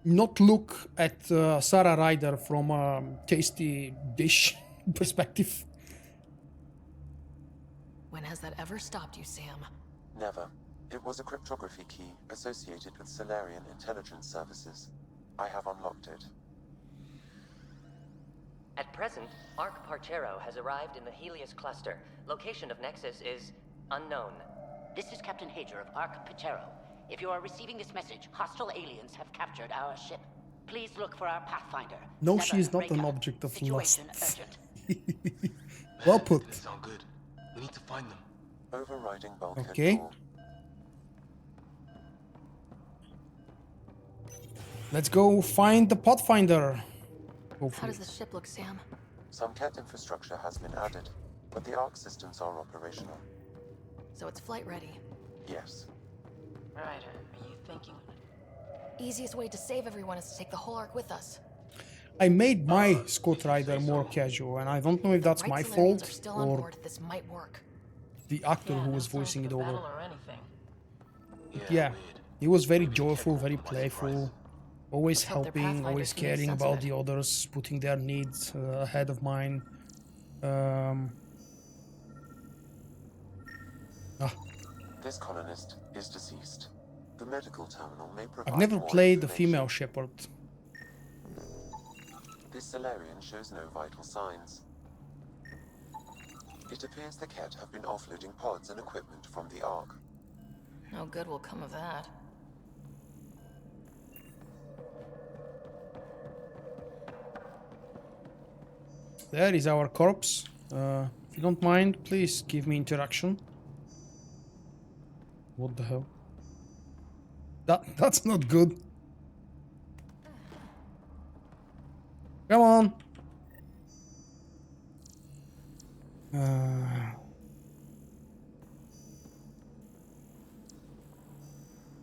not look at Sarah Ryder from a tasty dish perspective. When has that ever stopped you, Sam? Never. It was a cryptography key associated with Solarian intelligence services. I have unlocked it. At present, Ark Parchero has arrived in the Helios cluster. Location of Nexus is unknown. This is Captain Hager of Ark Pachero. If you are receiving this message, hostile aliens have captured our ship. Please look for our Pathfinder. No, she is not an object of lust. Well put. They sound good. We need to find them. Overriding bulkhead Okay. door. Let's go find the Pathfinder. How does the ship look, Sam? Some CAT infrastructure has been added, but the Ark systems are operational. So it's flight ready. Yes. Ryder, are you thinking? Easiest way to save everyone is to take the whole Ark with us. I made my Scott Ryder more casual, and I don't know if that's my fault or this might work. the actor who was voicing it over. Or anything. Yeah, he was very joyful, very playful, always helping, always caring about the others, putting their needs ahead of mine. This colonist is deceased. The medical terminal may provide I've never more played the information. female shepherd. This Solarian shows no vital signs. It appears the Ket have been offloading pods and equipment from the Ark. No good will come of that. There is our corpse. If you don't mind, please give me interaction. What the hell? That's not good. Come on.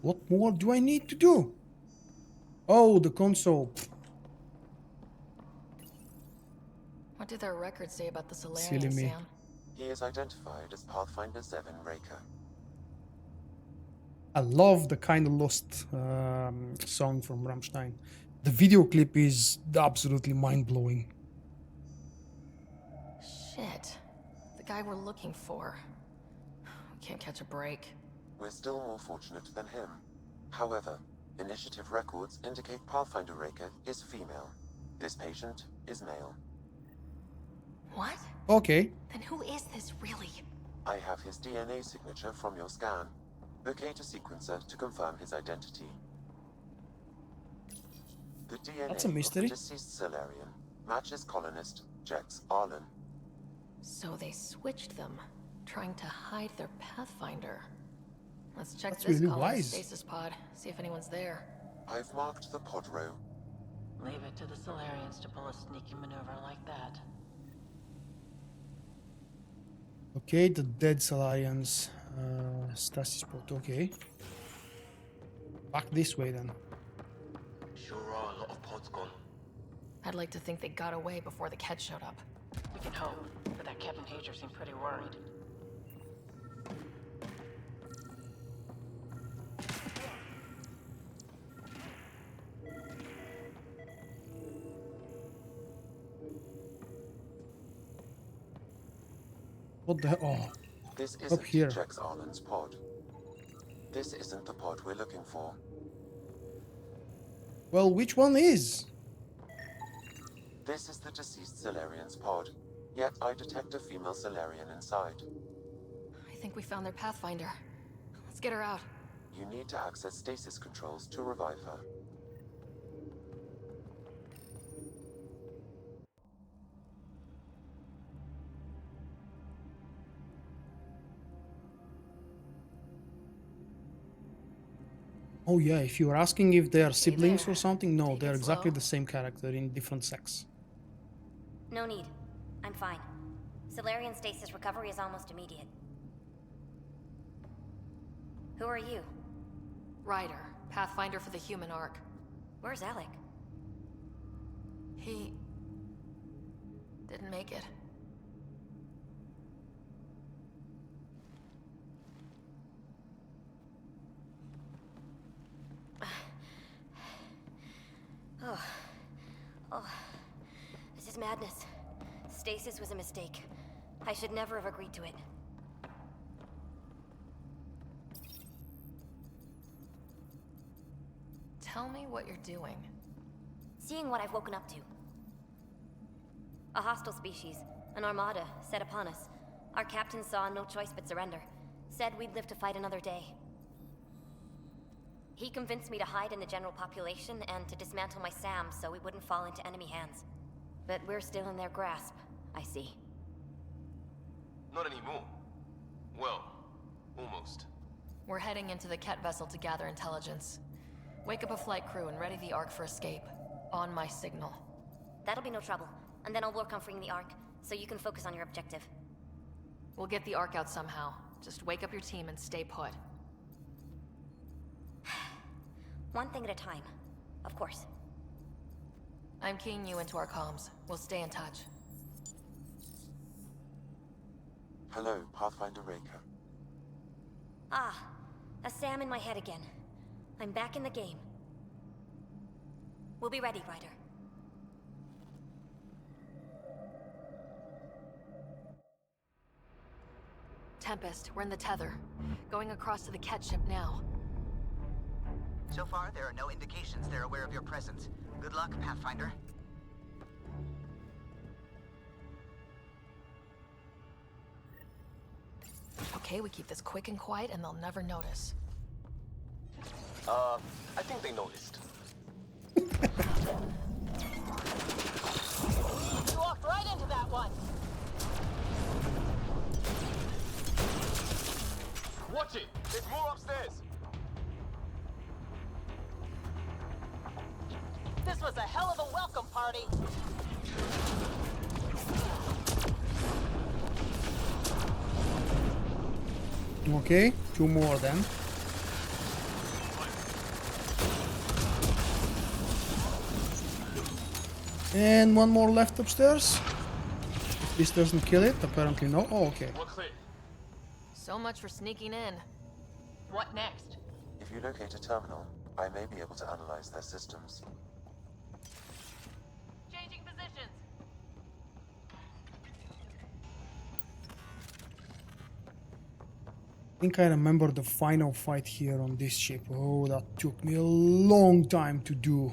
What more do I need to do? Oh, the console. What do their records say about the Silly Solarian, me. Sam? He is identified as Pathfinder 7 Raker. I love the kind of Lost song from Rammstein. The video clip is absolutely mind-blowing. Shit. The guy we're looking for. We can't catch a break. We're still more fortunate than him. However, initiative records indicate Pathfinder Raker is female. This patient is male. What? Okay. Then who is this, really? I have his DNA signature from your scan. Locate a sequencer to confirm his identity. The DNA That's a mystery. of the deceased Solarian matches colonist Jex Arlen. So they switched them, trying to hide their Pathfinder. Let's check That's this really colony wise. stasis pod, see if anyone's there. I've marked the pod row. Leave it to the Solarians to pull a sneaky maneuver like that. Okay, the dead Solarians. Stasis pod, okay. Back this way then. Sure are a lot of pods gone. I'd like to think they got away before the Ket showed up. We can hope, but that Captain Hager seemed pretty worried. What the hell? Oh, This up isn't here. Jex Arlen's pod. This isn't the pod we're looking for. Well, which one is? This is the deceased Solarian's pod, yet I detect a female Solarian inside. I think we found their Pathfinder. Let's get her out. You need to access stasis controls to revive her. Oh yeah, if you were asking if they are siblings there. or something, no, Take they're it exactly slow. the same character in different sex. No need. I'm fine. Solarian stasis recovery is almost immediate. Who are you? Ryder, Pathfinder for the human Ark. Where's Alec? He... didn't make it. Oh. This is madness. Stasis was a mistake. I should never have agreed to it. Tell me what you're doing. Seeing what I've woken up to. A hostile species, an armada, set upon us. Our captain saw no choice but surrender. Said we'd live to fight another day. He convinced me to hide in the general population and to dismantle my SAM so we wouldn't fall into enemy hands. But we're still in their grasp, I see. Not anymore. Well, almost. We're heading into the Ket vessel to gather intelligence. Wake up a flight crew and ready the Ark for escape. On my signal. That'll be no trouble. And then I'll work on freeing the Ark, so you can focus on your objective. We'll get the Ark out somehow. Just wake up your team and stay put. One thing at a time, of course. I'm keying you into our comms. We'll stay in touch. Hello, Pathfinder Raker. Ah, a SAM in my head again. I'm back in the game. We'll be ready, Ryder. Tempest, we're in the tether. Going across to the Ket ship now. So far, there are no indications they're aware of your presence. Good luck, Pathfinder. Okay, we keep this quick and quiet and they'll never notice. I think they noticed. You walked right into that one. Watch it! There's more upstairs! This was a hell of a welcome party. Okay, two more then. And one more left upstairs. If this doesn't kill it, apparently no. Oh, okay. So much for sneaking in. What next? If you locate a terminal, I may be able to analyze their systems. Changing positions. I think I remember the final fight here on this ship. Oh, that took me a long time to do.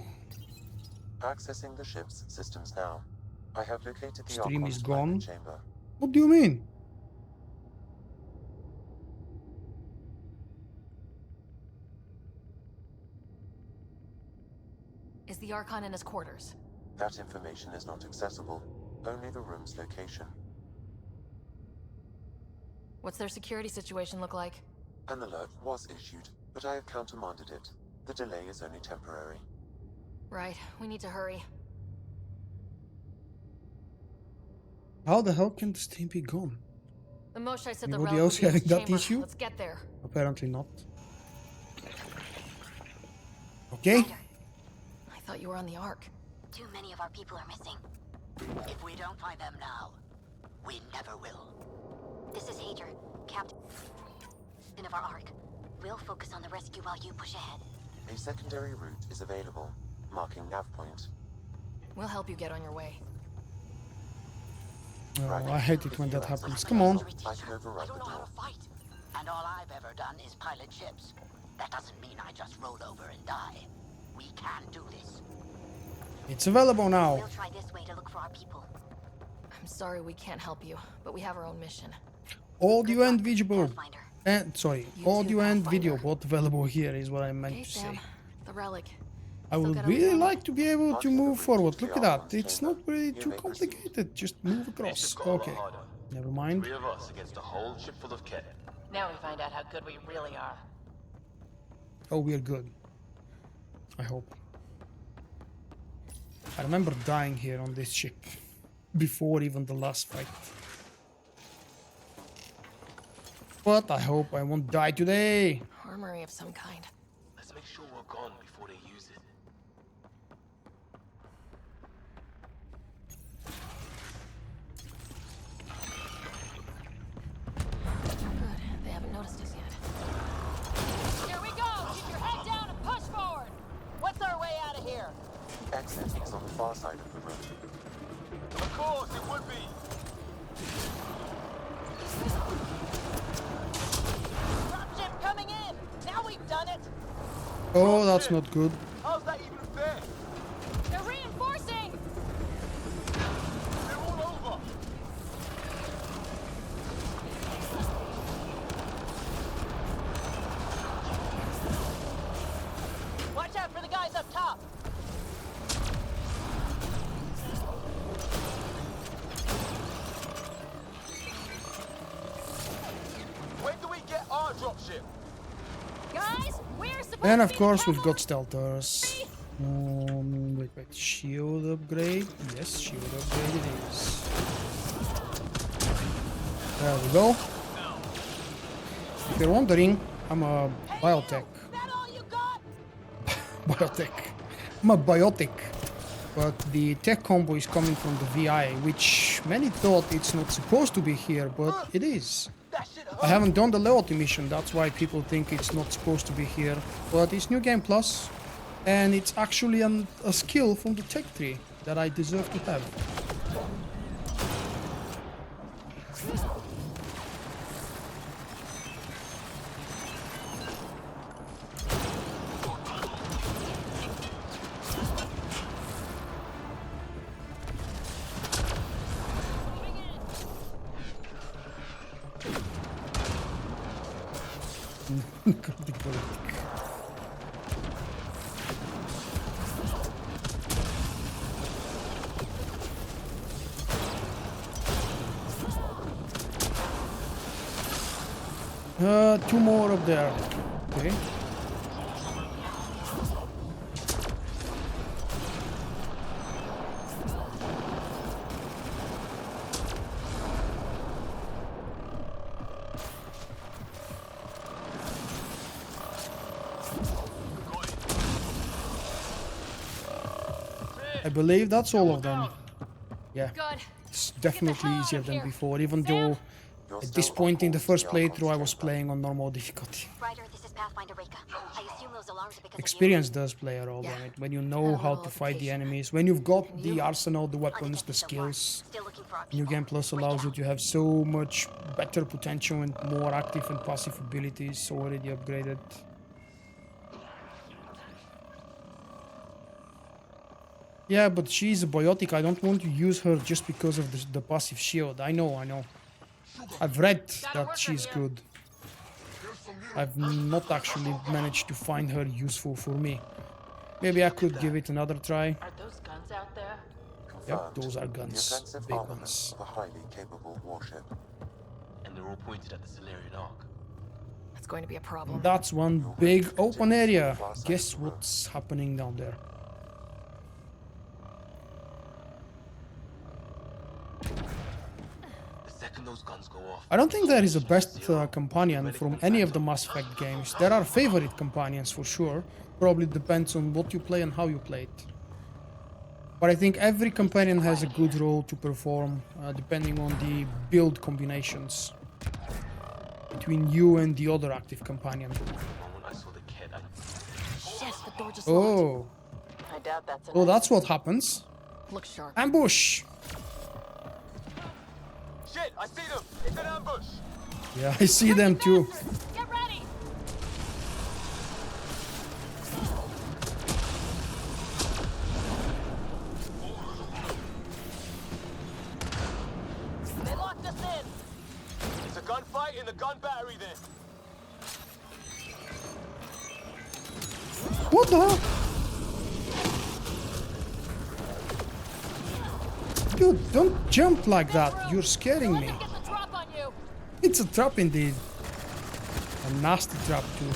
Accessing the ship's systems now. I have located the Stream Archon's is private gone. chamber. What do you mean? Is the Archon in his quarters? That information is not accessible. Only the room's location. What's their security situation look like? An alert was issued, but I have countermanded it. The delay is only temporary. Right, we need to hurry. How the hell can the stream be gone? The Moshae said the Anybody relic else will be in having his that chamber. issue? Let's get there. Apparently not. Okay. I thought you were on the Ark. Too many of our people are missing. If we don't find them now, we never will. This is Hager, captain of our Ark. We'll focus on the rescue while you push ahead. A secondary route is available, marking nav point. We'll help you get on your way. Oh, I hate it when that happens. Come on. I can override the door. And all I've ever done is pilot ships. That doesn't mean I just roll over and die. We can do this. It's available now. We'll try this way to look for our people. I'm sorry we can't help you, but we have our own mission. Audio and video. Audio and video both available here is what I meant Hey, to Sam. say. The relic. I would really like to be able to move forward. Look at that. It's not really too complicated. Just move across. Okay. Never mind. 3 of us against a whole ship full of kit. Now we find out how good we really are. Oh, we are good. I hope. I remember dying here on this ship before even the last fight. But I hope I won't die today. Armory of some kind. Let's make sure we're gone before they use it. Good. They haven't noticed us yet. Here we go! Keep your head down and push forward! What's our way out of here? Exit is on the far side of the room. Of course, it would be! Dropship coming in! Now we've done it! Oh, that's not good. How's that even fair? They're reinforcing! They're all over! Watch out for the guys up top! When do we get our dropship? Guys, we're supposed And to of be course, the we've got stealthers. Wait. Shield upgrade. Yes, shield upgrade it is. There we go. If you're wondering, I'm a biotech. Biotech. I'm a biotic. But the tech combo is coming from the VI, which many thought it's not supposed to be here, but it is. I haven't done the loyalty mission, that's why people think it's not supposed to be here. But it's New Game Plus, and it's actually a skill from the tech tree that I deserve to have. Two more up there. Okay. I believe that's all of them. Yeah. It's definitely easier than before, even though at this point in the first playthrough I was playing on normal difficulty. Ryder, this is Pathfinder Reka. I assume those alarms are because Experience does play a role, damn it. When you know how to fight the enemies, when you've got the arsenal, the weapons, the skills, New Game Plus allows you to have so much better potential and more active and passive abilities already upgraded. Yeah, but she's a biotic. I don't want to use her just because of the passive shield. I know. I've read that she's good. I've not actually managed to find her useful for me. Maybe I could give it another try. Are those guns out there? Yep, those are guns. The offensive Big armament ones. of a highly capable warship. And they're all pointed at the Solarian Arc. That's going to be a problem. That's one big open area. Guess what's happening down there? Those guns go off. I don't think there is a best companion from any of the Mass Effect games. There are favorite companions for sure. Probably depends on what you play and how you play it. But I think every companion has a good role to perform, depending on the build combinations between you and the other active companion. Shit, the door just Oh. I doubt that's Oh, that's what happens. Look sharp. Ambush! I see them. It's an ambush. Yeah, I see them too. Get ready! They locked us in. It's a gunfight in the gun battery then. What the hell? Dude, don't jump like that. You're scaring me. Get the drop on you. It's a trap indeed. A nasty trap too.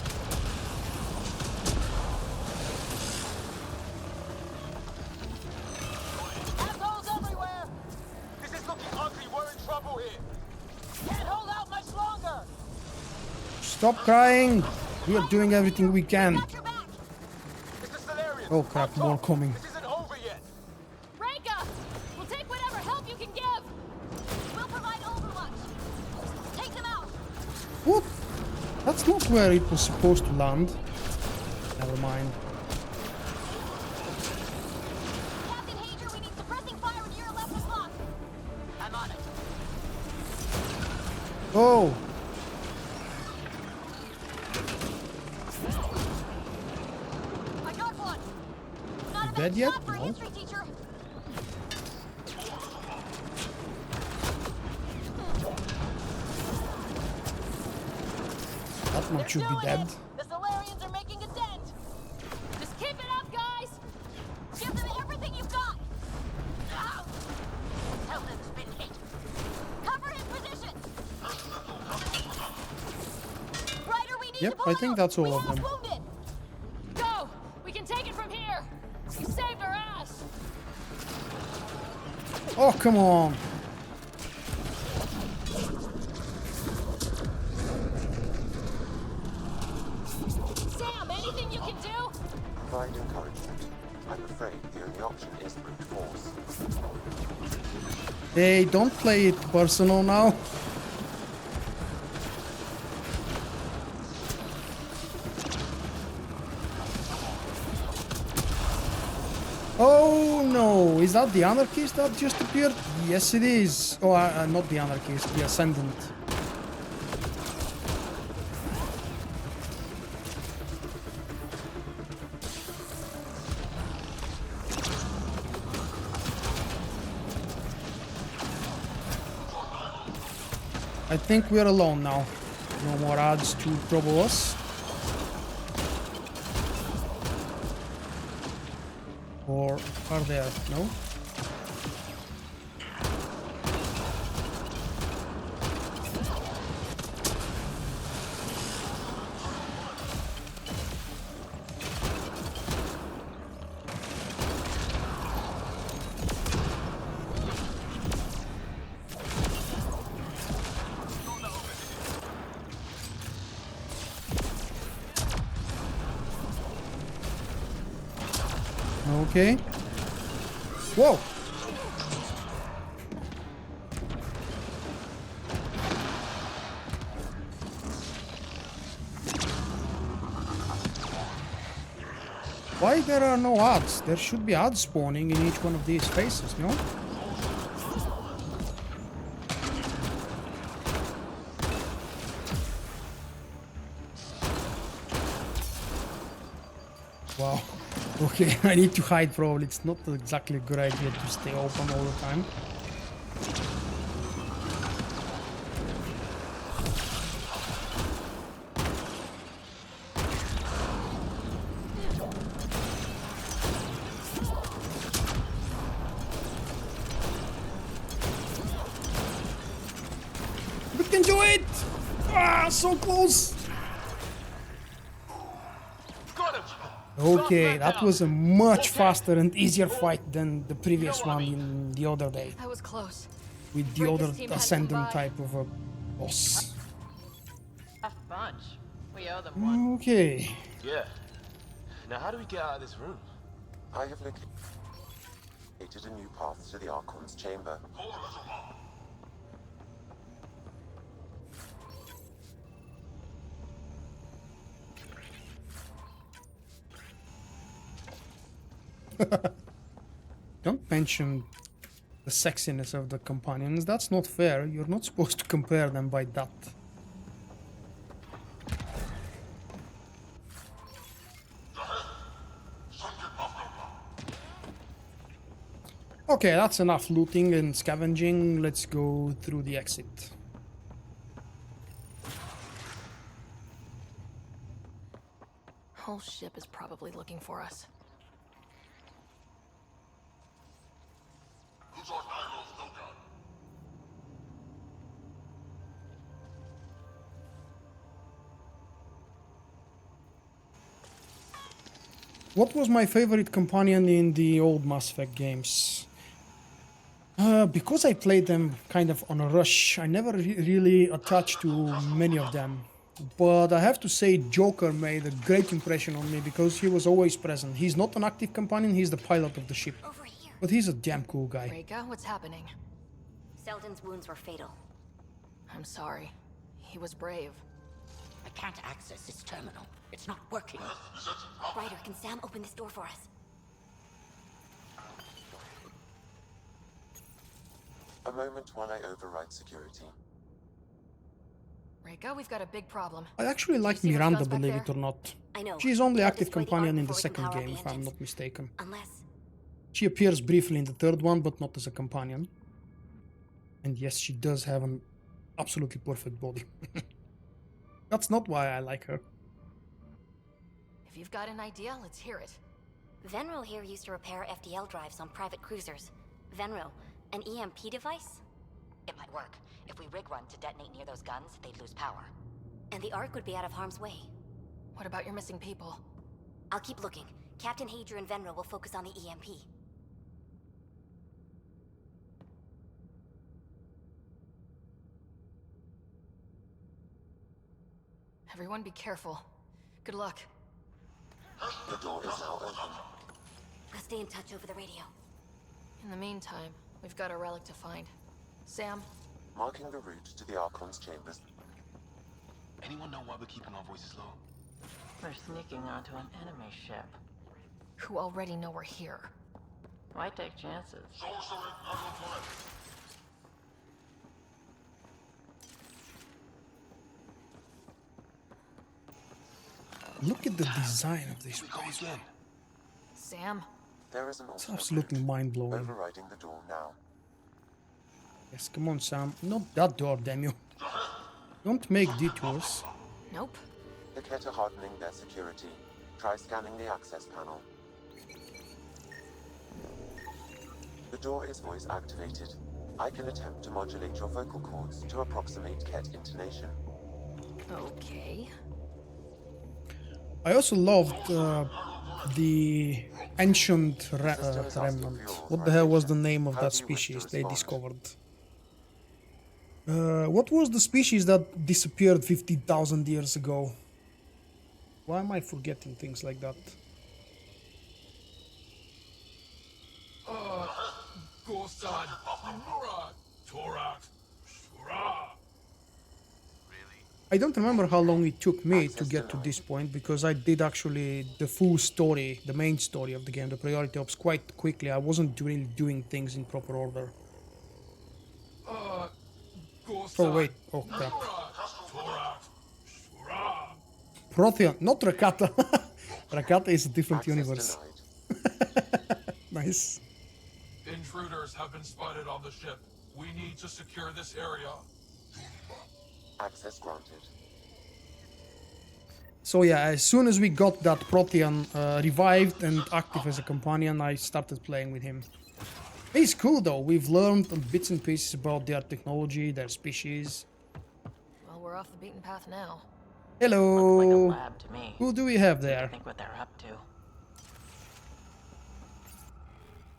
Assholes everywhere. This is looking ugly. We're in trouble here. Can't hold out much longer. Stop crying. We are doing everything we can. Oh crap, more coming. This isn't over yet. Reka! We'll take whatever help you can give! We'll provide overwatch. Take them out! What? That's not where it was supposed to land. Never mind. Captain Hager, we need suppressing fire in your left block. I'm on it. Oh! I got one! You dead yet? For a No. history teacher! That one should be dead. The Solarians are making a dent! Just keep it up, guys! Give them everything you've got! Ow! Tell them spin hit. Cover his position! Ryder, we need Yep, to pull I think out. that's all We of have them. wounded. Go! We can take it from here! You saved our ass! Oh, come on. Sam, anything you can do? Provide encouragement. I'm afraid the only option is brute force. Hey, don't play it personal now. Oh no, is that the anarchist that just appeared? Yes it is. Oh, not the anarchist, the ascendant. I think we're alone now. No more odds to trouble us. Or are there? No? Okay. Whoa! Why there are no odds? There should be odds spawning in each one of these spaces, no? Wow. Okay, I need to hide probably. It's not exactly a good idea to stay open all the time. We can do it! Ah, so close! Okay, that was a much faster and easier fight than the previous one in the other day. That was close. With the other ascendant type of a boss. Tough bunch. We owe them one. Okay. Yeah. Now how do we get out of this room? I have located a new path to the Archon's chamber. Don't mention the sexiness of the companions. That's not fair. You're not supposed to compare them by that. Okay, that's enough looting and scavenging. Let's go through the exit. Whole ship is probably looking for us. What was my favorite companion in the old Mass Effect games? Because I played them kind of on a rush, I never really attached to many of them. But I have to say Joker made a great impression on me because he was always present. He's not an active companion, he's the pilot of the ship. But he's a damn cool guy. Reka, what's happening? Selden's wounds were fatal. I'm sorry. He was brave. I can't access this terminal. It's not working. Ryder, can Sam open this door for us? A moment while I override security. Reka, we've got a big problem. I actually like See those Miranda, guns back believe there? it or not. I know. She's only They'll active destroy the companion Ark in the before we can second power up game, the if I'm engines. not mistaken. Unless... She appears briefly in the third one, but not as a companion. And yes, she does have an absolutely perfect body. That's not why I like her. If you've got an idea, let's hear it. Venro here used to repair FDL drives on private cruisers. Venro, an EMP device? It might work. If we rig one to detonate near those guns, they'd lose power. And the Ark would be out of harm's way. What about your missing people? I'll keep looking. Captain Hadra and Venro will focus on the EMP. Everyone be careful. Good luck. The door is now open. I'll stay in touch over the radio. In the meantime, we've got a relic to find. Sam? Marking the route to the Archon's chambers. Anyone know why we're keeping our voices low? We're sneaking onto an enemy ship. Who already know we're here. Why take chances? Look at the design of this place, man. Sam? There is an It's absolutely mind-blowing. overriding the door now. Yes, come on, Sam. Not that door, damn you. Don't make detours. Nope. The Kett are hardening their security. Try scanning the access panel. The door is voice activated. I can attempt to modulate your vocal cords to approximate Kett intonation. Okay. I also loved the ancient remnant. What the hell was the name of that species they discovered? What was the species that disappeared 50,000 years ago? Why am I forgetting things like that? Gorsad, Murad, Torak, Shura. I don't remember how long it took me to get to this point, because I did actually the full story, the main story of the game, the priority ops, quite quickly. I wasn't really doing things in proper order. Oh wait, oh crap. Prothean, not Rakata. Rakata is a different universe. Nice. Intruders have been spotted on the ship. We need to secure this area. Access granted. So yeah, as soon as we got that Prothean revived and active as a companion, I started playing with him. He's cool though. We've learned bits and pieces about their technology, their species. Well, we're off the beaten path now. Hello. Looks like a lab to me. Who do we have there? I think what they're up to.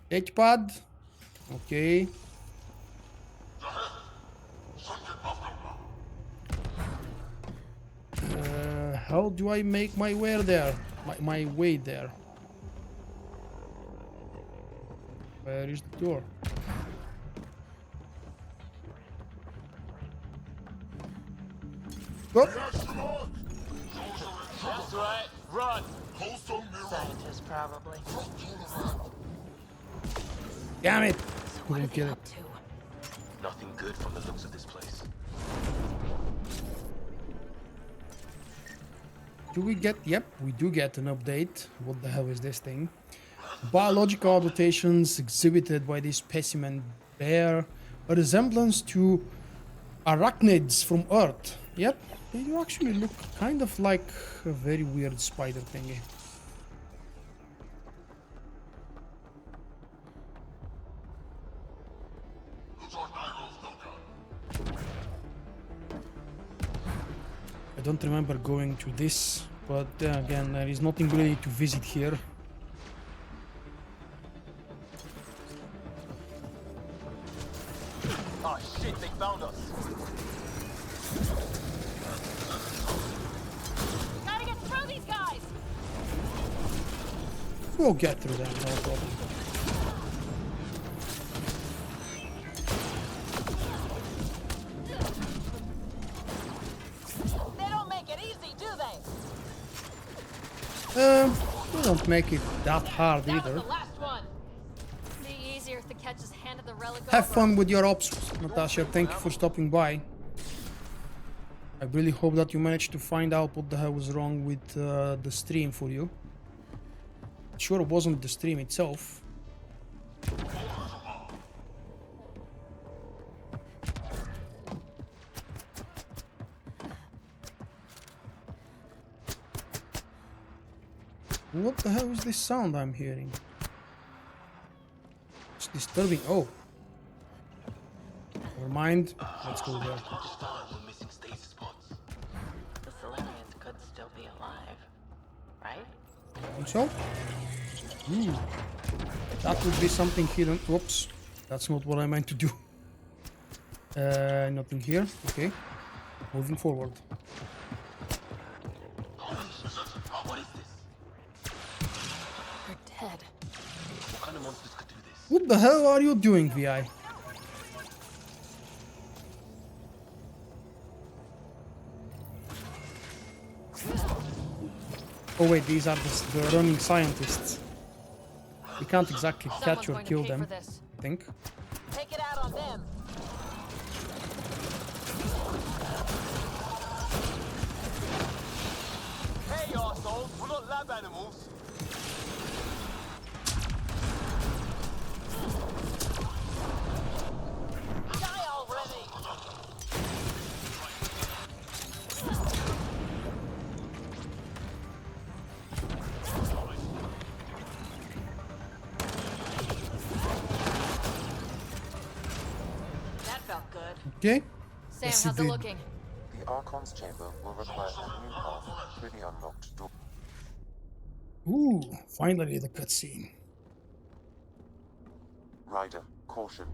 H-pad. Okay. How do I make my way there? My way there. Where is the door? Oh. That's right. Run. Scientist, probably. Damn it! Couldn't kill it. Nothing good from the looks of this place. Do we get... Yep, we do get an update. What the hell is this thing? Biological adaptations exhibited by this specimen bear a resemblance to arachnids from Earth. Yep, they do actually look kind of like a very weird spider thingy. I don't remember going to this, but again, there is nothing really to visit here. Oh shit, they found us. Gotta get through these guys! We'll get through that, no problem. They don't make it easy, do they? They don't make it that hard either. The last one. Be easier if the catch just handed the relic Have over. fun with your ops, Natasha. Thank you for stopping by. I really hope that you managed to find out what the hell was wrong with the stream for you. Sure, it wasn't the stream itself. What the hell is this sound I'm hearing? It's disturbing. Oh. Never mind. Let's go there. The Solarians could still be alive, right? Think so? That would be something hidden. Whoops. That's not what I meant to do. Nothing here. Okay. Moving forward. What is this? They're dead. What kind of monsters could do this? What the hell are you doing, VI? Oh wait, these are the running scientists. We can't exactly catch or kill them, I think. Take it out on them. Hey, arseholes, we're not lab animals. Die already! That felt good. Okay. Sam, Yes, how's it did. looking? The Archon's chamber will require a new path through the unlocked door. Ooh, finally the cutscene. Ryder, caution.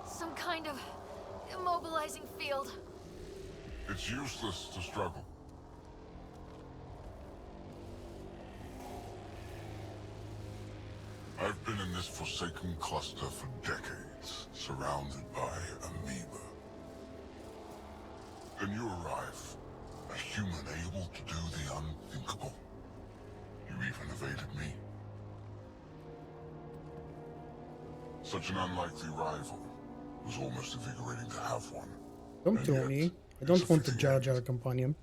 Some kind of immobilizing field. It's useless to struggle. I've been in this forsaken cluster for decades, surrounded by amoeba. Then you arrive, a human able to do the unthinkable. You even evaded me. Such an unlikely rival. It was almost invigorating to have one. Don't kill me. I don't want a Jar Jar companion.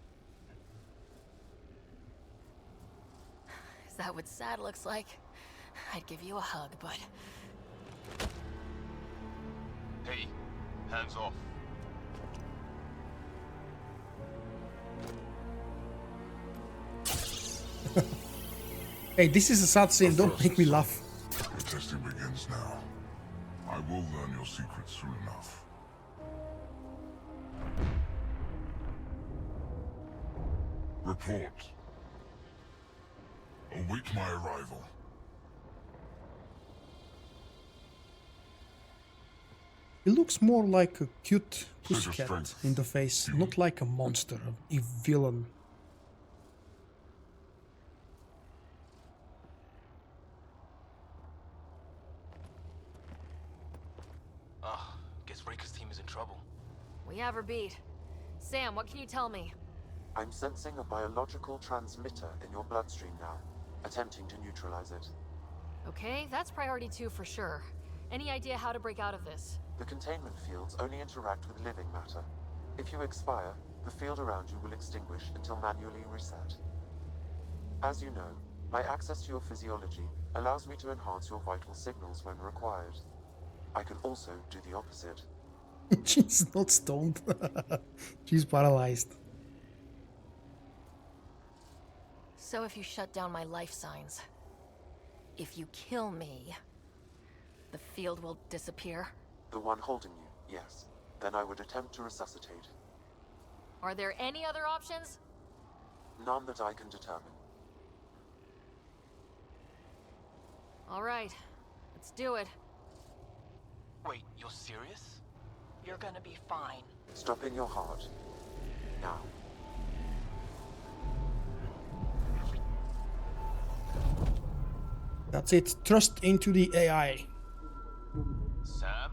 Is that what sad looks like? I'd give you a hug, but... Hey, hands off. Hey, this is a sad scene. Don't make me laugh. Your testing begins now. I will learn your secrets soon enough. Report. Await my arrival. He looks more like a cute pussycat in the face, not like a monster, a villain. Guess Raker's team is in trouble. We have her beat. Sam, what can you tell me? I'm sensing a biological transmitter in your bloodstream now, attempting to neutralize it. Okay, that's priority 2 for sure. Any idea how to break out of this? The containment fields only interact with living matter. If you expire, the field around you will extinguish until manually reset. As you know, my access to your physiology allows me to enhance your vital signals when required. I can also do the opposite. She's not stoned. She's paralyzed. So if you shut down my life signs, if you kill me, the field will disappear? The one holding you, yes. Then I would attempt to resuscitate. Are there any other options? None that I can determine. All right, let's do it. Wait, you're serious? You're gonna be fine. Stopping your heart. Now. That's it. Trust into the AI. Sam?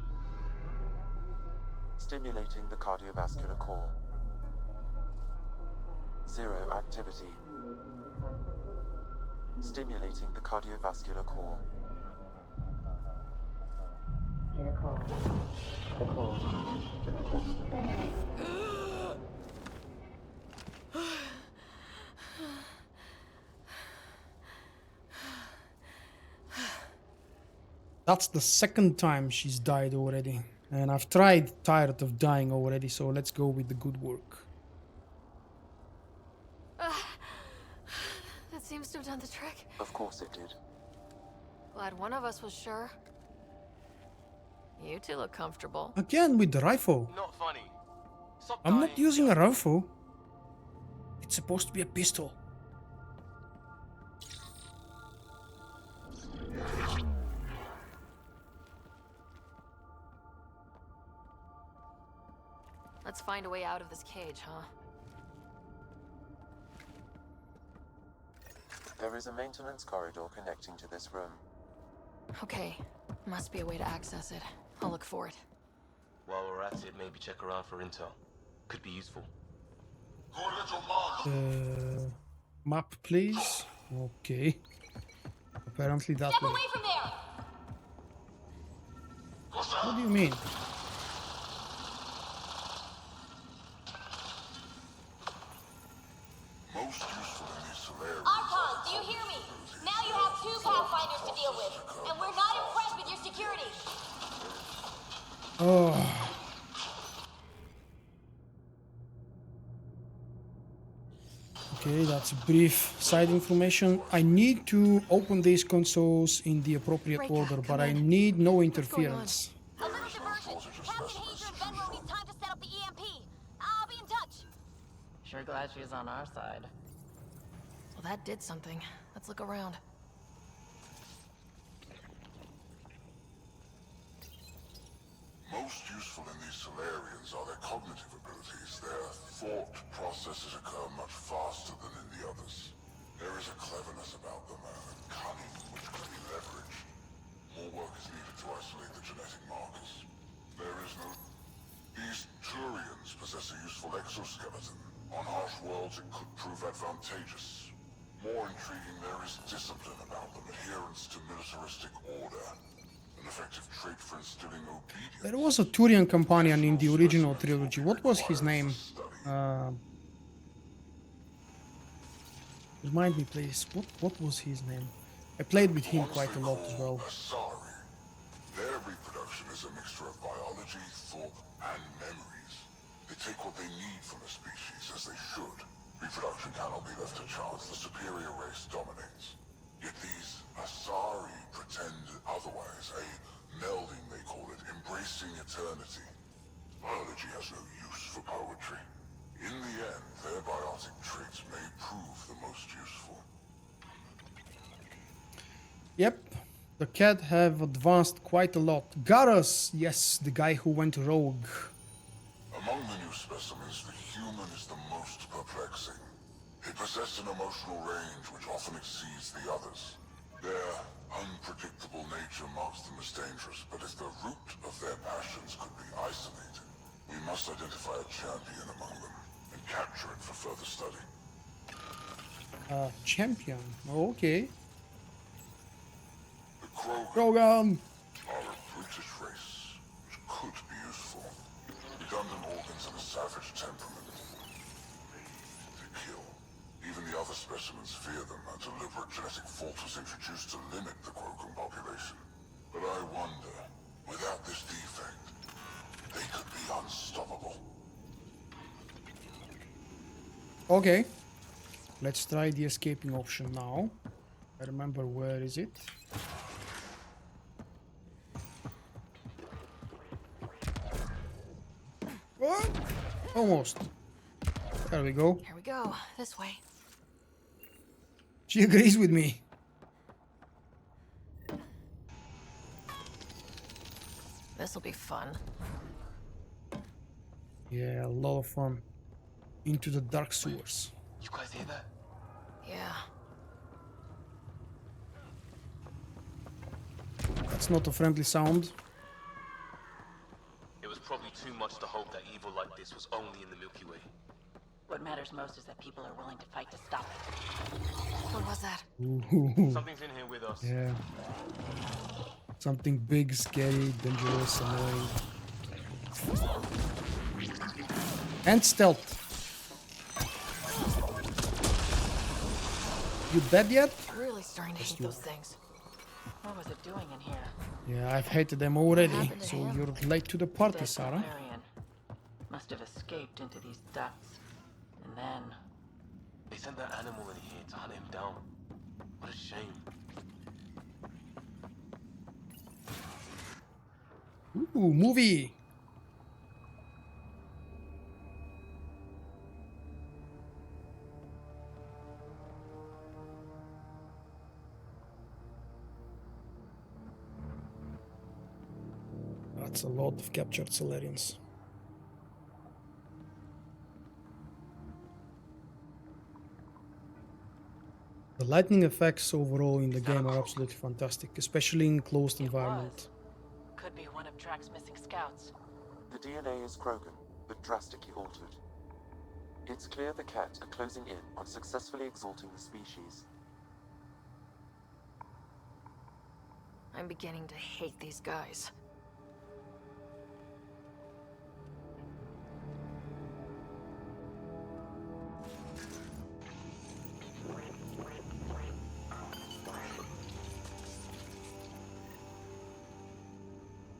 Stimulating the cardiovascular core. 0 activity. Stimulating the cardiovascular core. That's the second time she's died already. And I've tired of dying already, so let's go with the good work. That seems to have done the trick. Of course it did. Glad one of us was sure. You two look comfortable. Again with the rifle. Not funny. Stop I'm not dying. using a rifle. It's supposed to be a pistol. Let's find a way out of this cage, huh? There is a maintenance corridor connecting to this room. Okay, must be a way to access it. I'll look for it. While we're at it, maybe check around for intel. Could be useful. Map, please. Okay. Apparently that way. Away from there! What do you mean? Most useful in these Solarians. Archon, do you hear me? Now you have 2 Pathfinders to deal with, and we're not impressed with your security. Oh. Okay, that's brief side information. I need to open these consoles in the appropriate order, but I need no interference. A little diversion. Captain Hager and Benro need time to set up the EMP. I'll be in touch. Sure glad she's on our side. Well, that did something. Let's look around. Most useful in these Solarians are their cognitive abilities. Their thought processes occur much faster than in the others. There is a cleverness about them, a cunning which can be leveraged. More work is needed to isolate the genetic markers. There is no... These Turians possess a useful exoskeleton. On harsh worlds, it could prove advantageous. More intriguing, there is discipline about them, adherence to militaristic order. An effective trait for instilling obedience. There was a Turian companion in the original trilogy. What was his name? Remind me, please. What was his name? I played with him quite a lot as well. Their reproduction is a mixture of biology, thought, and memories. They take what they need from a species, as they should. Reproduction cannot be left to chance. The superior race dominates. Yet these Asari pretend otherwise. A melding, they call it, embracing eternity. Biology has no use for poetry. In the end, their biotic traits may prove the most useful. Yep, the cat have advanced quite a lot. Garrus, yes, the guy who went rogue. Among the new specimens, the human is the most perplexing. They possess an emotional range which often exceeds the others. Their unpredictable nature marks them as dangerous, but if the root of their passions could be isolated, we must identify a champion among them and capture it for further study. Champion, okay. The Rogan! Are a brutish race, which could be useful. Redundant organs and a savage temperament. They kill. Even the other specimens fear them. A deliberate genetic fault was introduced to limit the Krogan population. But I wonder, without this defect, they could be unstoppable. Okay. Let's try the escaping option now. I remember where is it. What? Almost. There we go. Here we go. This way. She agrees with me. This'll be fun. Yeah, a lot of fun. Into the dark sewers. You guys hear that? Yeah. That's not a friendly sound. It was probably too much to hope that evil like this was only in the Milky Way. What matters most is that people are willing to fight to stop it. What was that? Ooh. Something's in here with us. Yeah. Something big, scary, dangerous, annoying. And stealth. You dead yet? Really starting to hate those things. What was it doing in here? Yeah, I've hated them already. So you're late to the party, Dead Sarah. Valerian. Must have escaped into these ducts. And then... They sent that animal in here to hunt him down. What a shame. Ooh, movie. That's a lot of captured Solarians. The lightning effects overall in the game are absolutely fantastic, especially in closed environment. Could be one of Drax's missing scouts. The DNA is Krogan, but drastically altered. It's clear the Ket are closing in on successfully exalting the species. I'm beginning to hate these guys.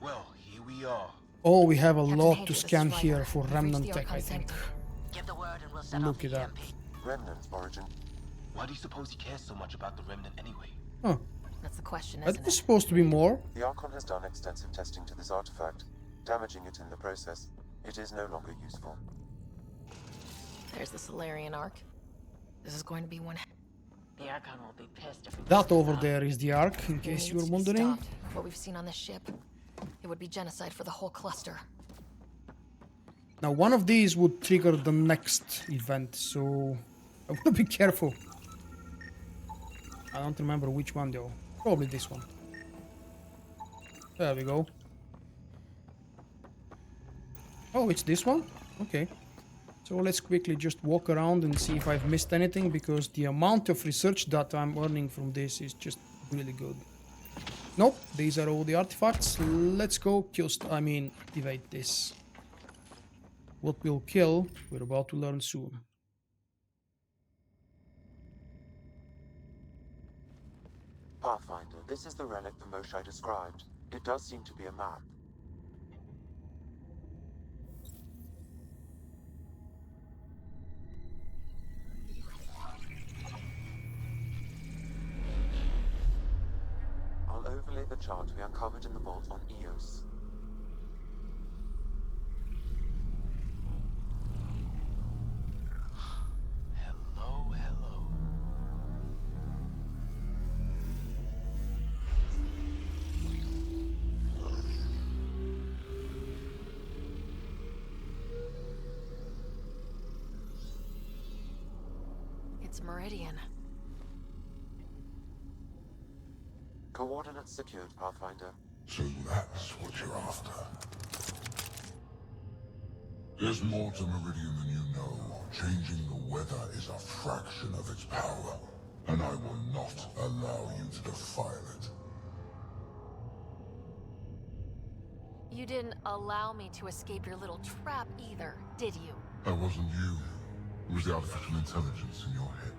Well, here we are. Oh, we have a Captain lot Hager, to this scan is Ryder. here for We've remnant reached the tech, I Archon think. sector. Give the word and we'll set Look off at the that. EMP. Remnant origin. Why do you suppose he cares so much about the remnant anyway? Huh. That's the question, That isn't was it? supposed to be more. The Archon has done extensive testing to this artifact, damaging it in the process. It is no longer useful. There's the Solarian Ark. This is going to be one. The Archon will be pissed if we That over there is the Ark, in It case needs you were to be wondering. stopped. What we've seen on this ship, it would be genocide for the whole cluster. Now, one of these would trigger the next event, so I want to be careful. I don't remember which one though. Probably this one. There we go. Oh, it's this one? Okay. So let's quickly just walk around and see if I've missed anything, because the amount of research data I'm earning from this is just really good. Nope, these are all the artifacts. Let's go activate this. What will kill, we're about to learn soon. Pathfinder, this is the relic the Moshai described. It does seem to be a map. I'll overlay the chart we uncovered in the vault on Eos. Hello, hello. It's Meridian. Coordinates secured, Pathfinder. So that's what you're after. There's more to Meridian than you know. Changing the weather is a fraction of its power, and I will not allow you to defile it. You didn't allow me to escape your little trap either, did you? That wasn't you. It was the artificial intelligence in your head.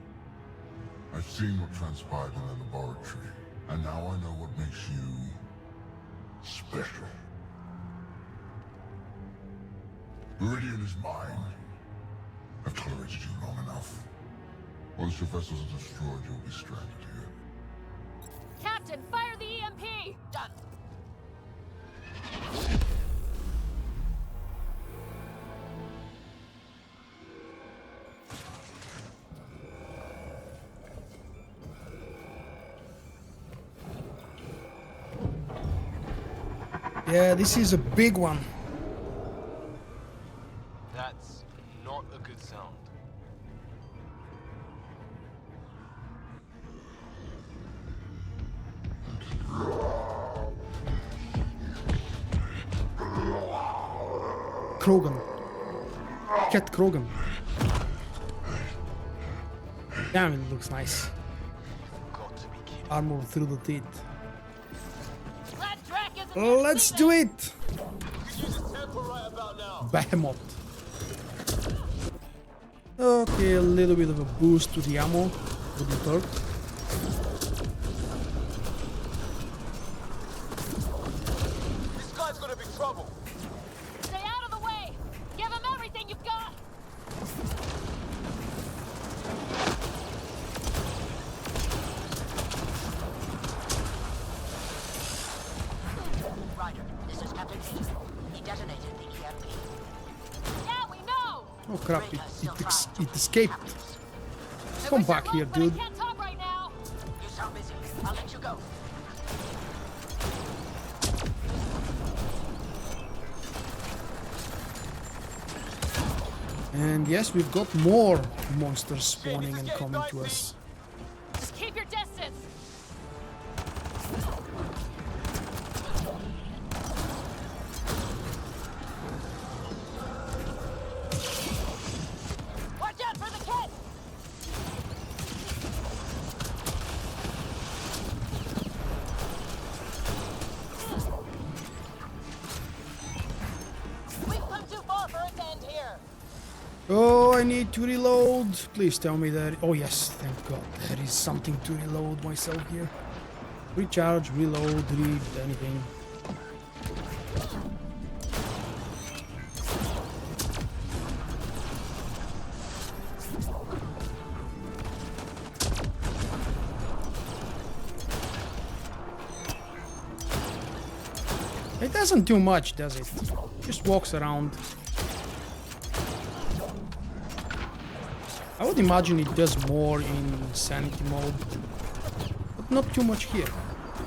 I've seen what transpired in the laboratory, and now I know what makes you special. Meridian is mine. I've tolerated you long enough. Once your vessels are destroyed, you'll be stranded here. Captain, fire the EMP! Done. Yeah, this is a big one. That's not a good sound. Krogan. Cat Krogan. Damn, it looks nice. Armor through the teeth. Let's do it! Behemoth. Okay, a little bit of a boost to the ammo. Wouldn't hurt. This guy's gonna be trouble. Stay out of the way! Give him everything you've got! Ryder, this is Captain Hager. He detonated the EMP. Yeah, we know! Oh crap, it escaped. Come back here, dude. I can't talk right now! You sound busy. I'll let you go. And yes, we've got more monsters spawning and coming to us. Just keep your distance! Watch out for the kid! We've come too far for it to end here! Oh, I need to reload. Please tell me that. Oh yes, thank God. There is something to reload myself here. Recharge, reload, read, anything. It doesn't do much, does it? Just walks around. I would imagine it does more in sanity mode, but not too much here.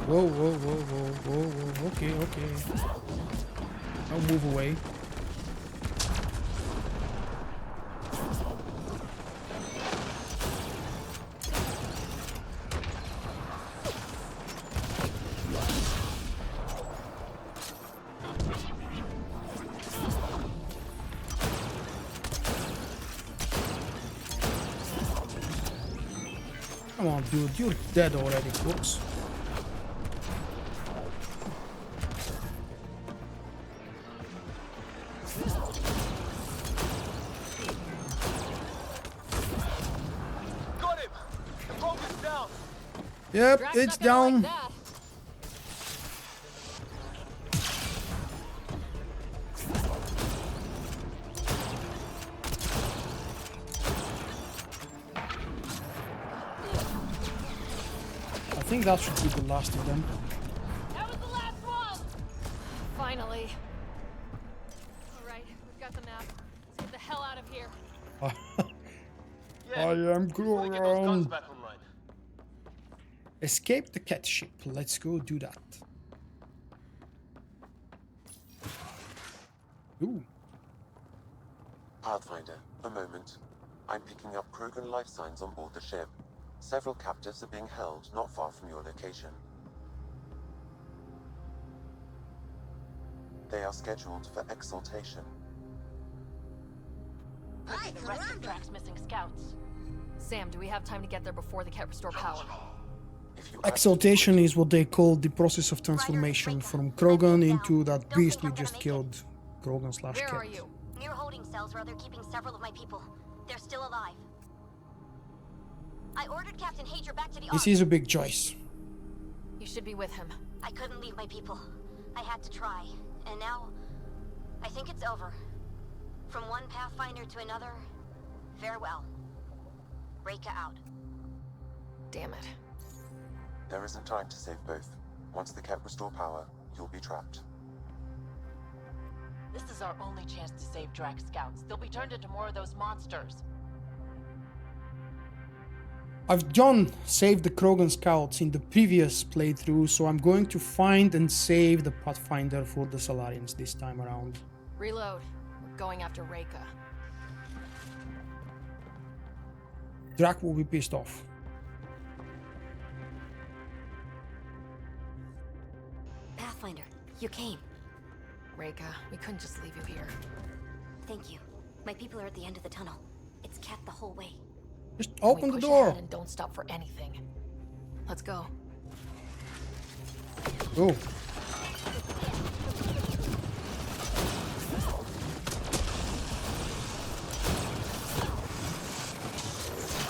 Whoa, whoa, whoa, whoa, whoa, whoa, okay, okay. I'll move away. Come on, dude, you're dead already, folks. Got him! The bomb is down! Yep, it's down. I think that should be the last of them. That was the last one! Finally. Alright, we've got the map. Let's get the hell out of here. I am Get those guns grown. back online. Escape the cat ship. Let's go do that. Ooh. Pathfinder, a moment. I'm picking up Krogan life signs on board the ship. Several captives are being held not far from your location. They are scheduled for exaltation. Look the rest of Drax's missing scouts. Sam, do we have time to get there before the cat restore power? If Exaltation is what they call the process of transformation from Krogan into that beast we just killed. Krogan slash Where are Cat. you? Near holding cells where they're keeping several of my people. They're still alive. I ordered Captain Hager back to the This is a big choice. You should be with him. I couldn't leave my people. I had to try. And now, I think it's over. From one Pathfinder to another, farewell. Reika out. Damn it. There isn't time to save both. Once the Ket restore power, you'll be trapped. This is our only chance to save Drax scouts. They'll be turned into more of those monsters. I've done saved the Krogan scouts in the previous playthrough, so I'm going to find and save the Pathfinder for the Salarians this time around. Reload. We're going after Reika. Drac will be pissed off. Pathfinder, you came. Reika, we couldn't just leave you here. Thank you. My people are at the end of the tunnel. It's kept the whole way. Just open the Push door. ahead and don't stop for anything. Let's go. Oh.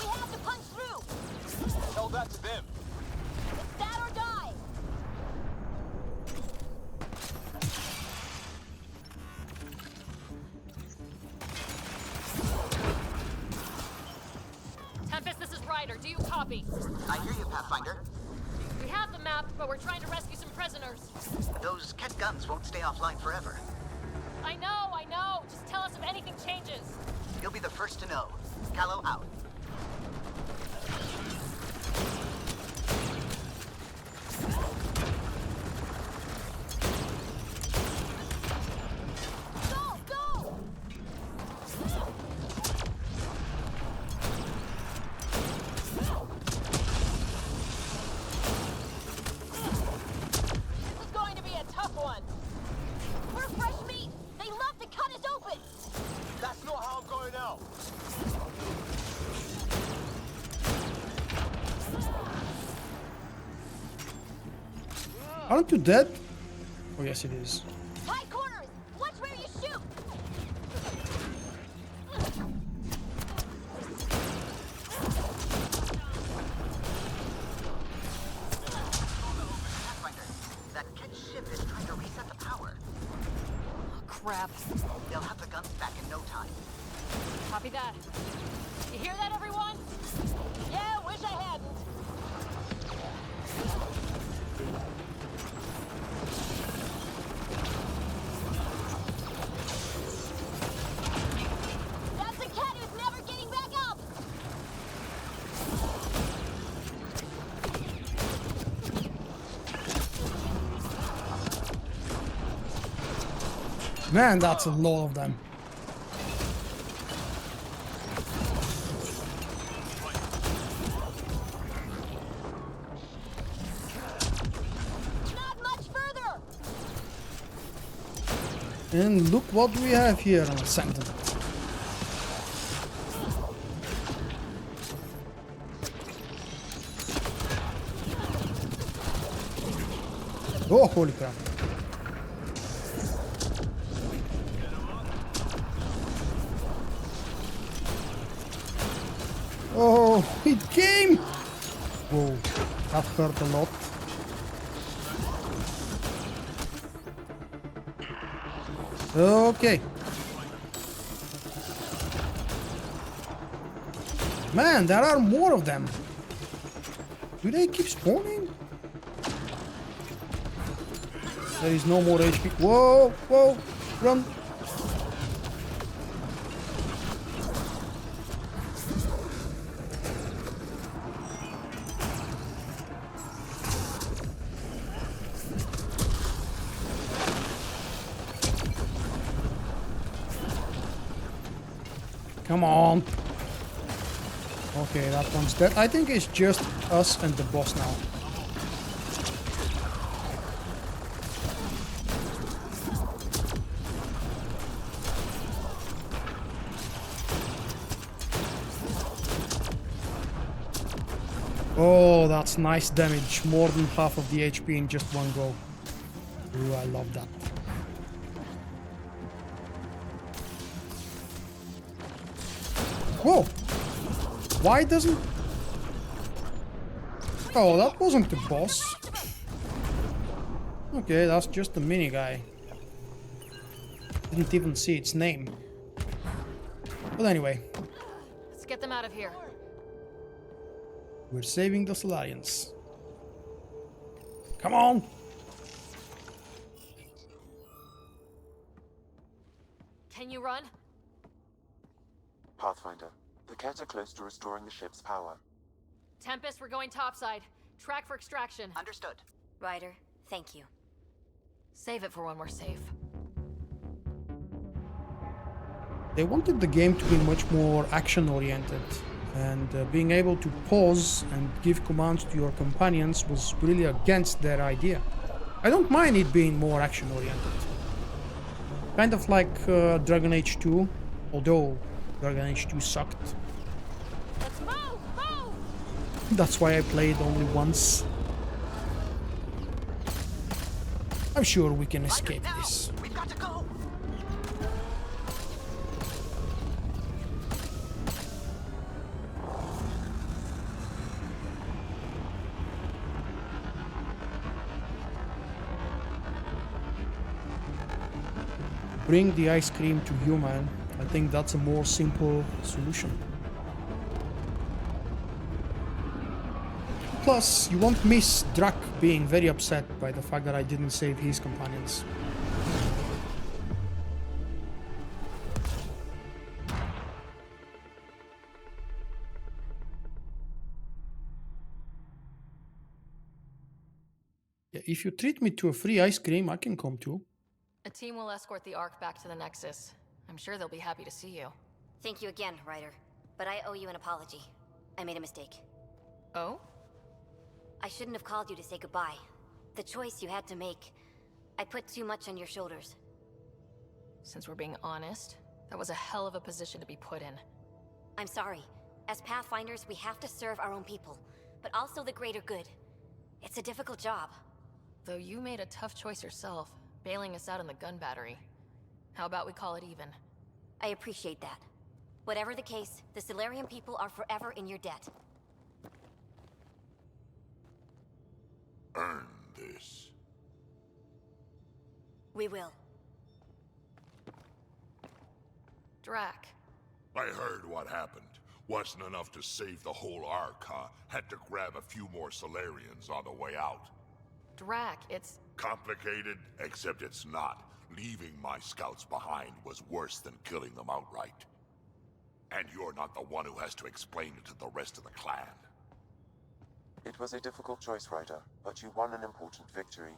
We have to punch through! Tell that to them. It's that or die! Tempest, this is Ryder. Do you copy? I hear you, Pathfinder. We have the map, but we're trying to rescue some prisoners. Those Ket guns won't stay offline forever. I know. Just tell us if anything changes. You'll be the first to know. Callow out. Go! Go! This is going to be a tough one. We're fresh meat! They love to cut us open! That's not how I'm going out. Aren't you dead? Oh yes it is. High corners! Watch where you shoot! Pathfinder, that Ket ship is trying to reset the power. Oh, crap. They'll have the guns back in no time. Copy that. You hear that, everyone? Yeah, wish I hadn't. That's the cat who's never getting back up! Man, that's a lot of them. Not much further! And look what we have here on Sentinel. Oh, holy crap. Oh, it came! Whoa, that hurt a lot. Okay. Man, there are more of them. Do they keep spawning? There is no more HP. Whoa, whoa, run. Come on. Okay, that one's dead. I think it's just us and the boss now. Oh, that's nice damage. More than half of the HP in just one go. Ooh, I love that. Whoa! Why doesn't... Oh, that wasn't the boss. Okay, that's just a mini guy. Didn't even see its name. But anyway. Let's get them out of here. We're saving the Solarians. Come on! Can you run? Pathfinder, the Ket are close to restoring the ship's power. Tempest, we're going topside. Track for extraction. Understood. Ryder, thank you. Save it for when we're safe. They wanted the game to be much more action-oriented, and being able to pause and give commands to your companions was really against their idea. I don't mind it being more action-oriented. Kind of like Dragon Age 2, although Dragon Age 2 sucked. Let's move! Move! That's why I played only once. I'm sure we can escape this. We've got to go. Bring the ice cream to human. I think that's a more simple solution. Plus, you won't miss Drak being very upset by the fact that I didn't save his companions. Yeah, if you treat me to a free ice cream, I can come too. A team will escort the Ark back to the Nexus. I'm sure they'll be happy to see you. Thank you again, Ryder. But I owe you an apology. I made a mistake. Oh? I shouldn't have called you to say goodbye. The choice you had to make. I put too much on your shoulders. Since we're being honest, that was a hell of a position to be put in. I'm sorry. As Pathfinders, we have to serve our own people, but also the greater good. It's a difficult job. Though you made a tough choice yourself, bailing us out in the gun battery. How about we call it even? I appreciate that. Whatever the case, the Solarian people are forever in your debt. Earn this. We will. Drak. I heard what happened. Wasn't enough to save the whole Archon. Had to grab a few more Solarians on the way out. Drak, it's... Complicated, except it's not. Leaving my scouts behind was worse than killing them outright. And you're not the one who has to explain it to the rest of the clan. It was a difficult choice, Ryder, but you won an important victory.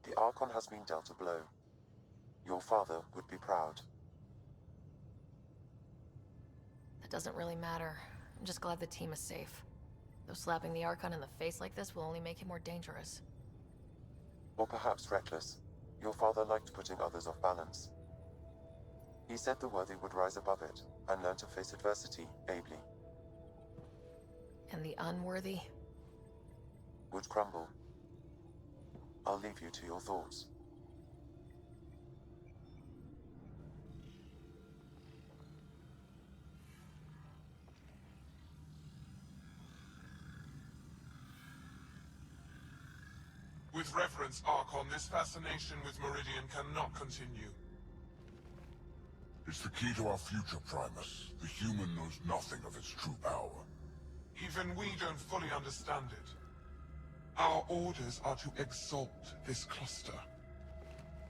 The Archon has been dealt a blow. Your father would be proud. That doesn't really matter. I'm just glad the team is safe. Though slapping the Archon in the face like this will only make him more dangerous. Or perhaps reckless. Your father liked putting others off balance. He said the worthy would rise above it, and learn to face adversity ably. And the unworthy? Would crumble. I'll leave you to your thoughts. With reverence, Archon, this fascination with Meridian cannot continue. It's the key to our future, Primus. The human knows nothing of its true power. Even we don't fully understand it. Our orders are to exalt this cluster,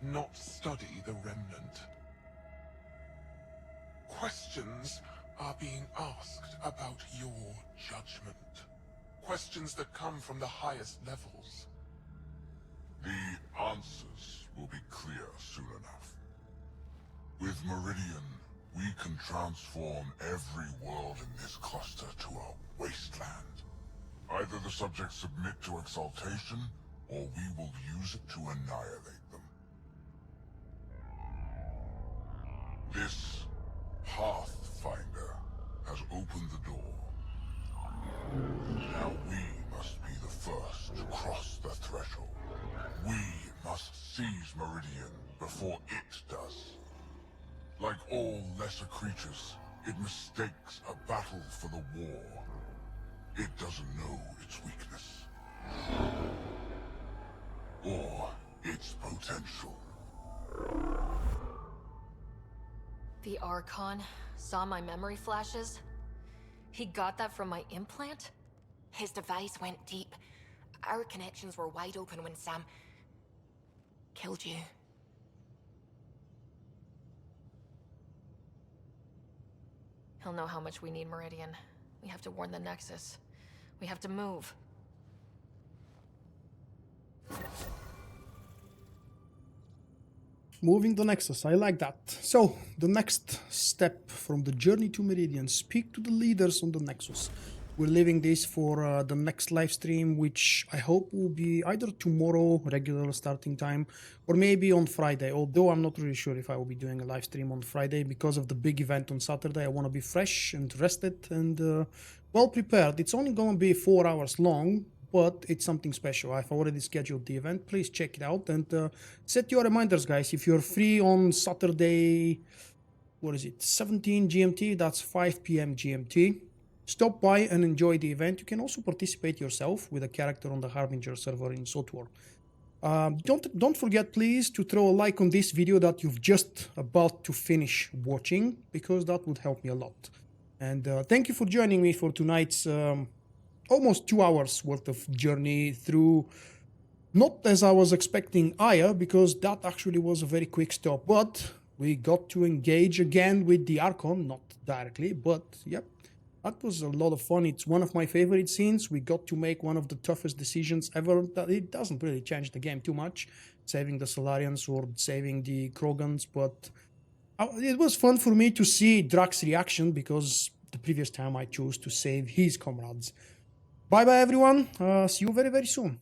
not study the remnant. Questions are being asked about your judgment. Questions that come from the highest levels. The answers will be clear soon enough. With Meridian, we can transform every world in this cluster to a wasteland. Either the subjects submit to exaltation, or we will use it to annihilate them. This Pathfinder has opened the door. Now we must must seize Meridian before it does. Like all lesser creatures, it mistakes a battle for the war. It doesn't know its weakness. Or its potential. The Archon saw my memory flashes? He got that from my implant? His device went deep. Our connections were wide open when Sam killed you. He'll know how much we need Meridian. We have to warn the Nexus. We have to move. Moving the Nexus, I like that. So, the next step from the journey to Meridian, speak to the leaders on the Nexus. We're leaving this for the next live stream, which I hope will be either tomorrow, regular starting time, or maybe on Friday, although I'm not really sure if I will be doing a live stream on Friday because of the big event on Saturday. I want to be fresh and rested and well prepared. It's only going to be 4 hours long, but it's something special. I've already scheduled the event. Please check it out and set your reminders, guys. If you're free on Saturday, what is it, 17 GMT, that's 5 p.m. GMT. Stop by and enjoy the event. You can also participate yourself with a character on the Harbinger server in SOTWAR. Don't forget, please, to throw a like on this video that you've just about to finish watching, because that would help me a lot. And thank you for joining me for tonight's almost 2 hours worth of journey through, not as I was expecting Aya, because that actually was a very quick stop, but we got to engage again with the Archon, not directly, but yep, that was a lot of fun. It's one of my favorite scenes. We got to make one of the toughest decisions ever. It doesn't really change the game too much, saving the Solarians or saving the Krogans, but it was fun for me to see Drax's reaction, because the previous time I chose to save his comrades. Bye bye everyone, see you very soon.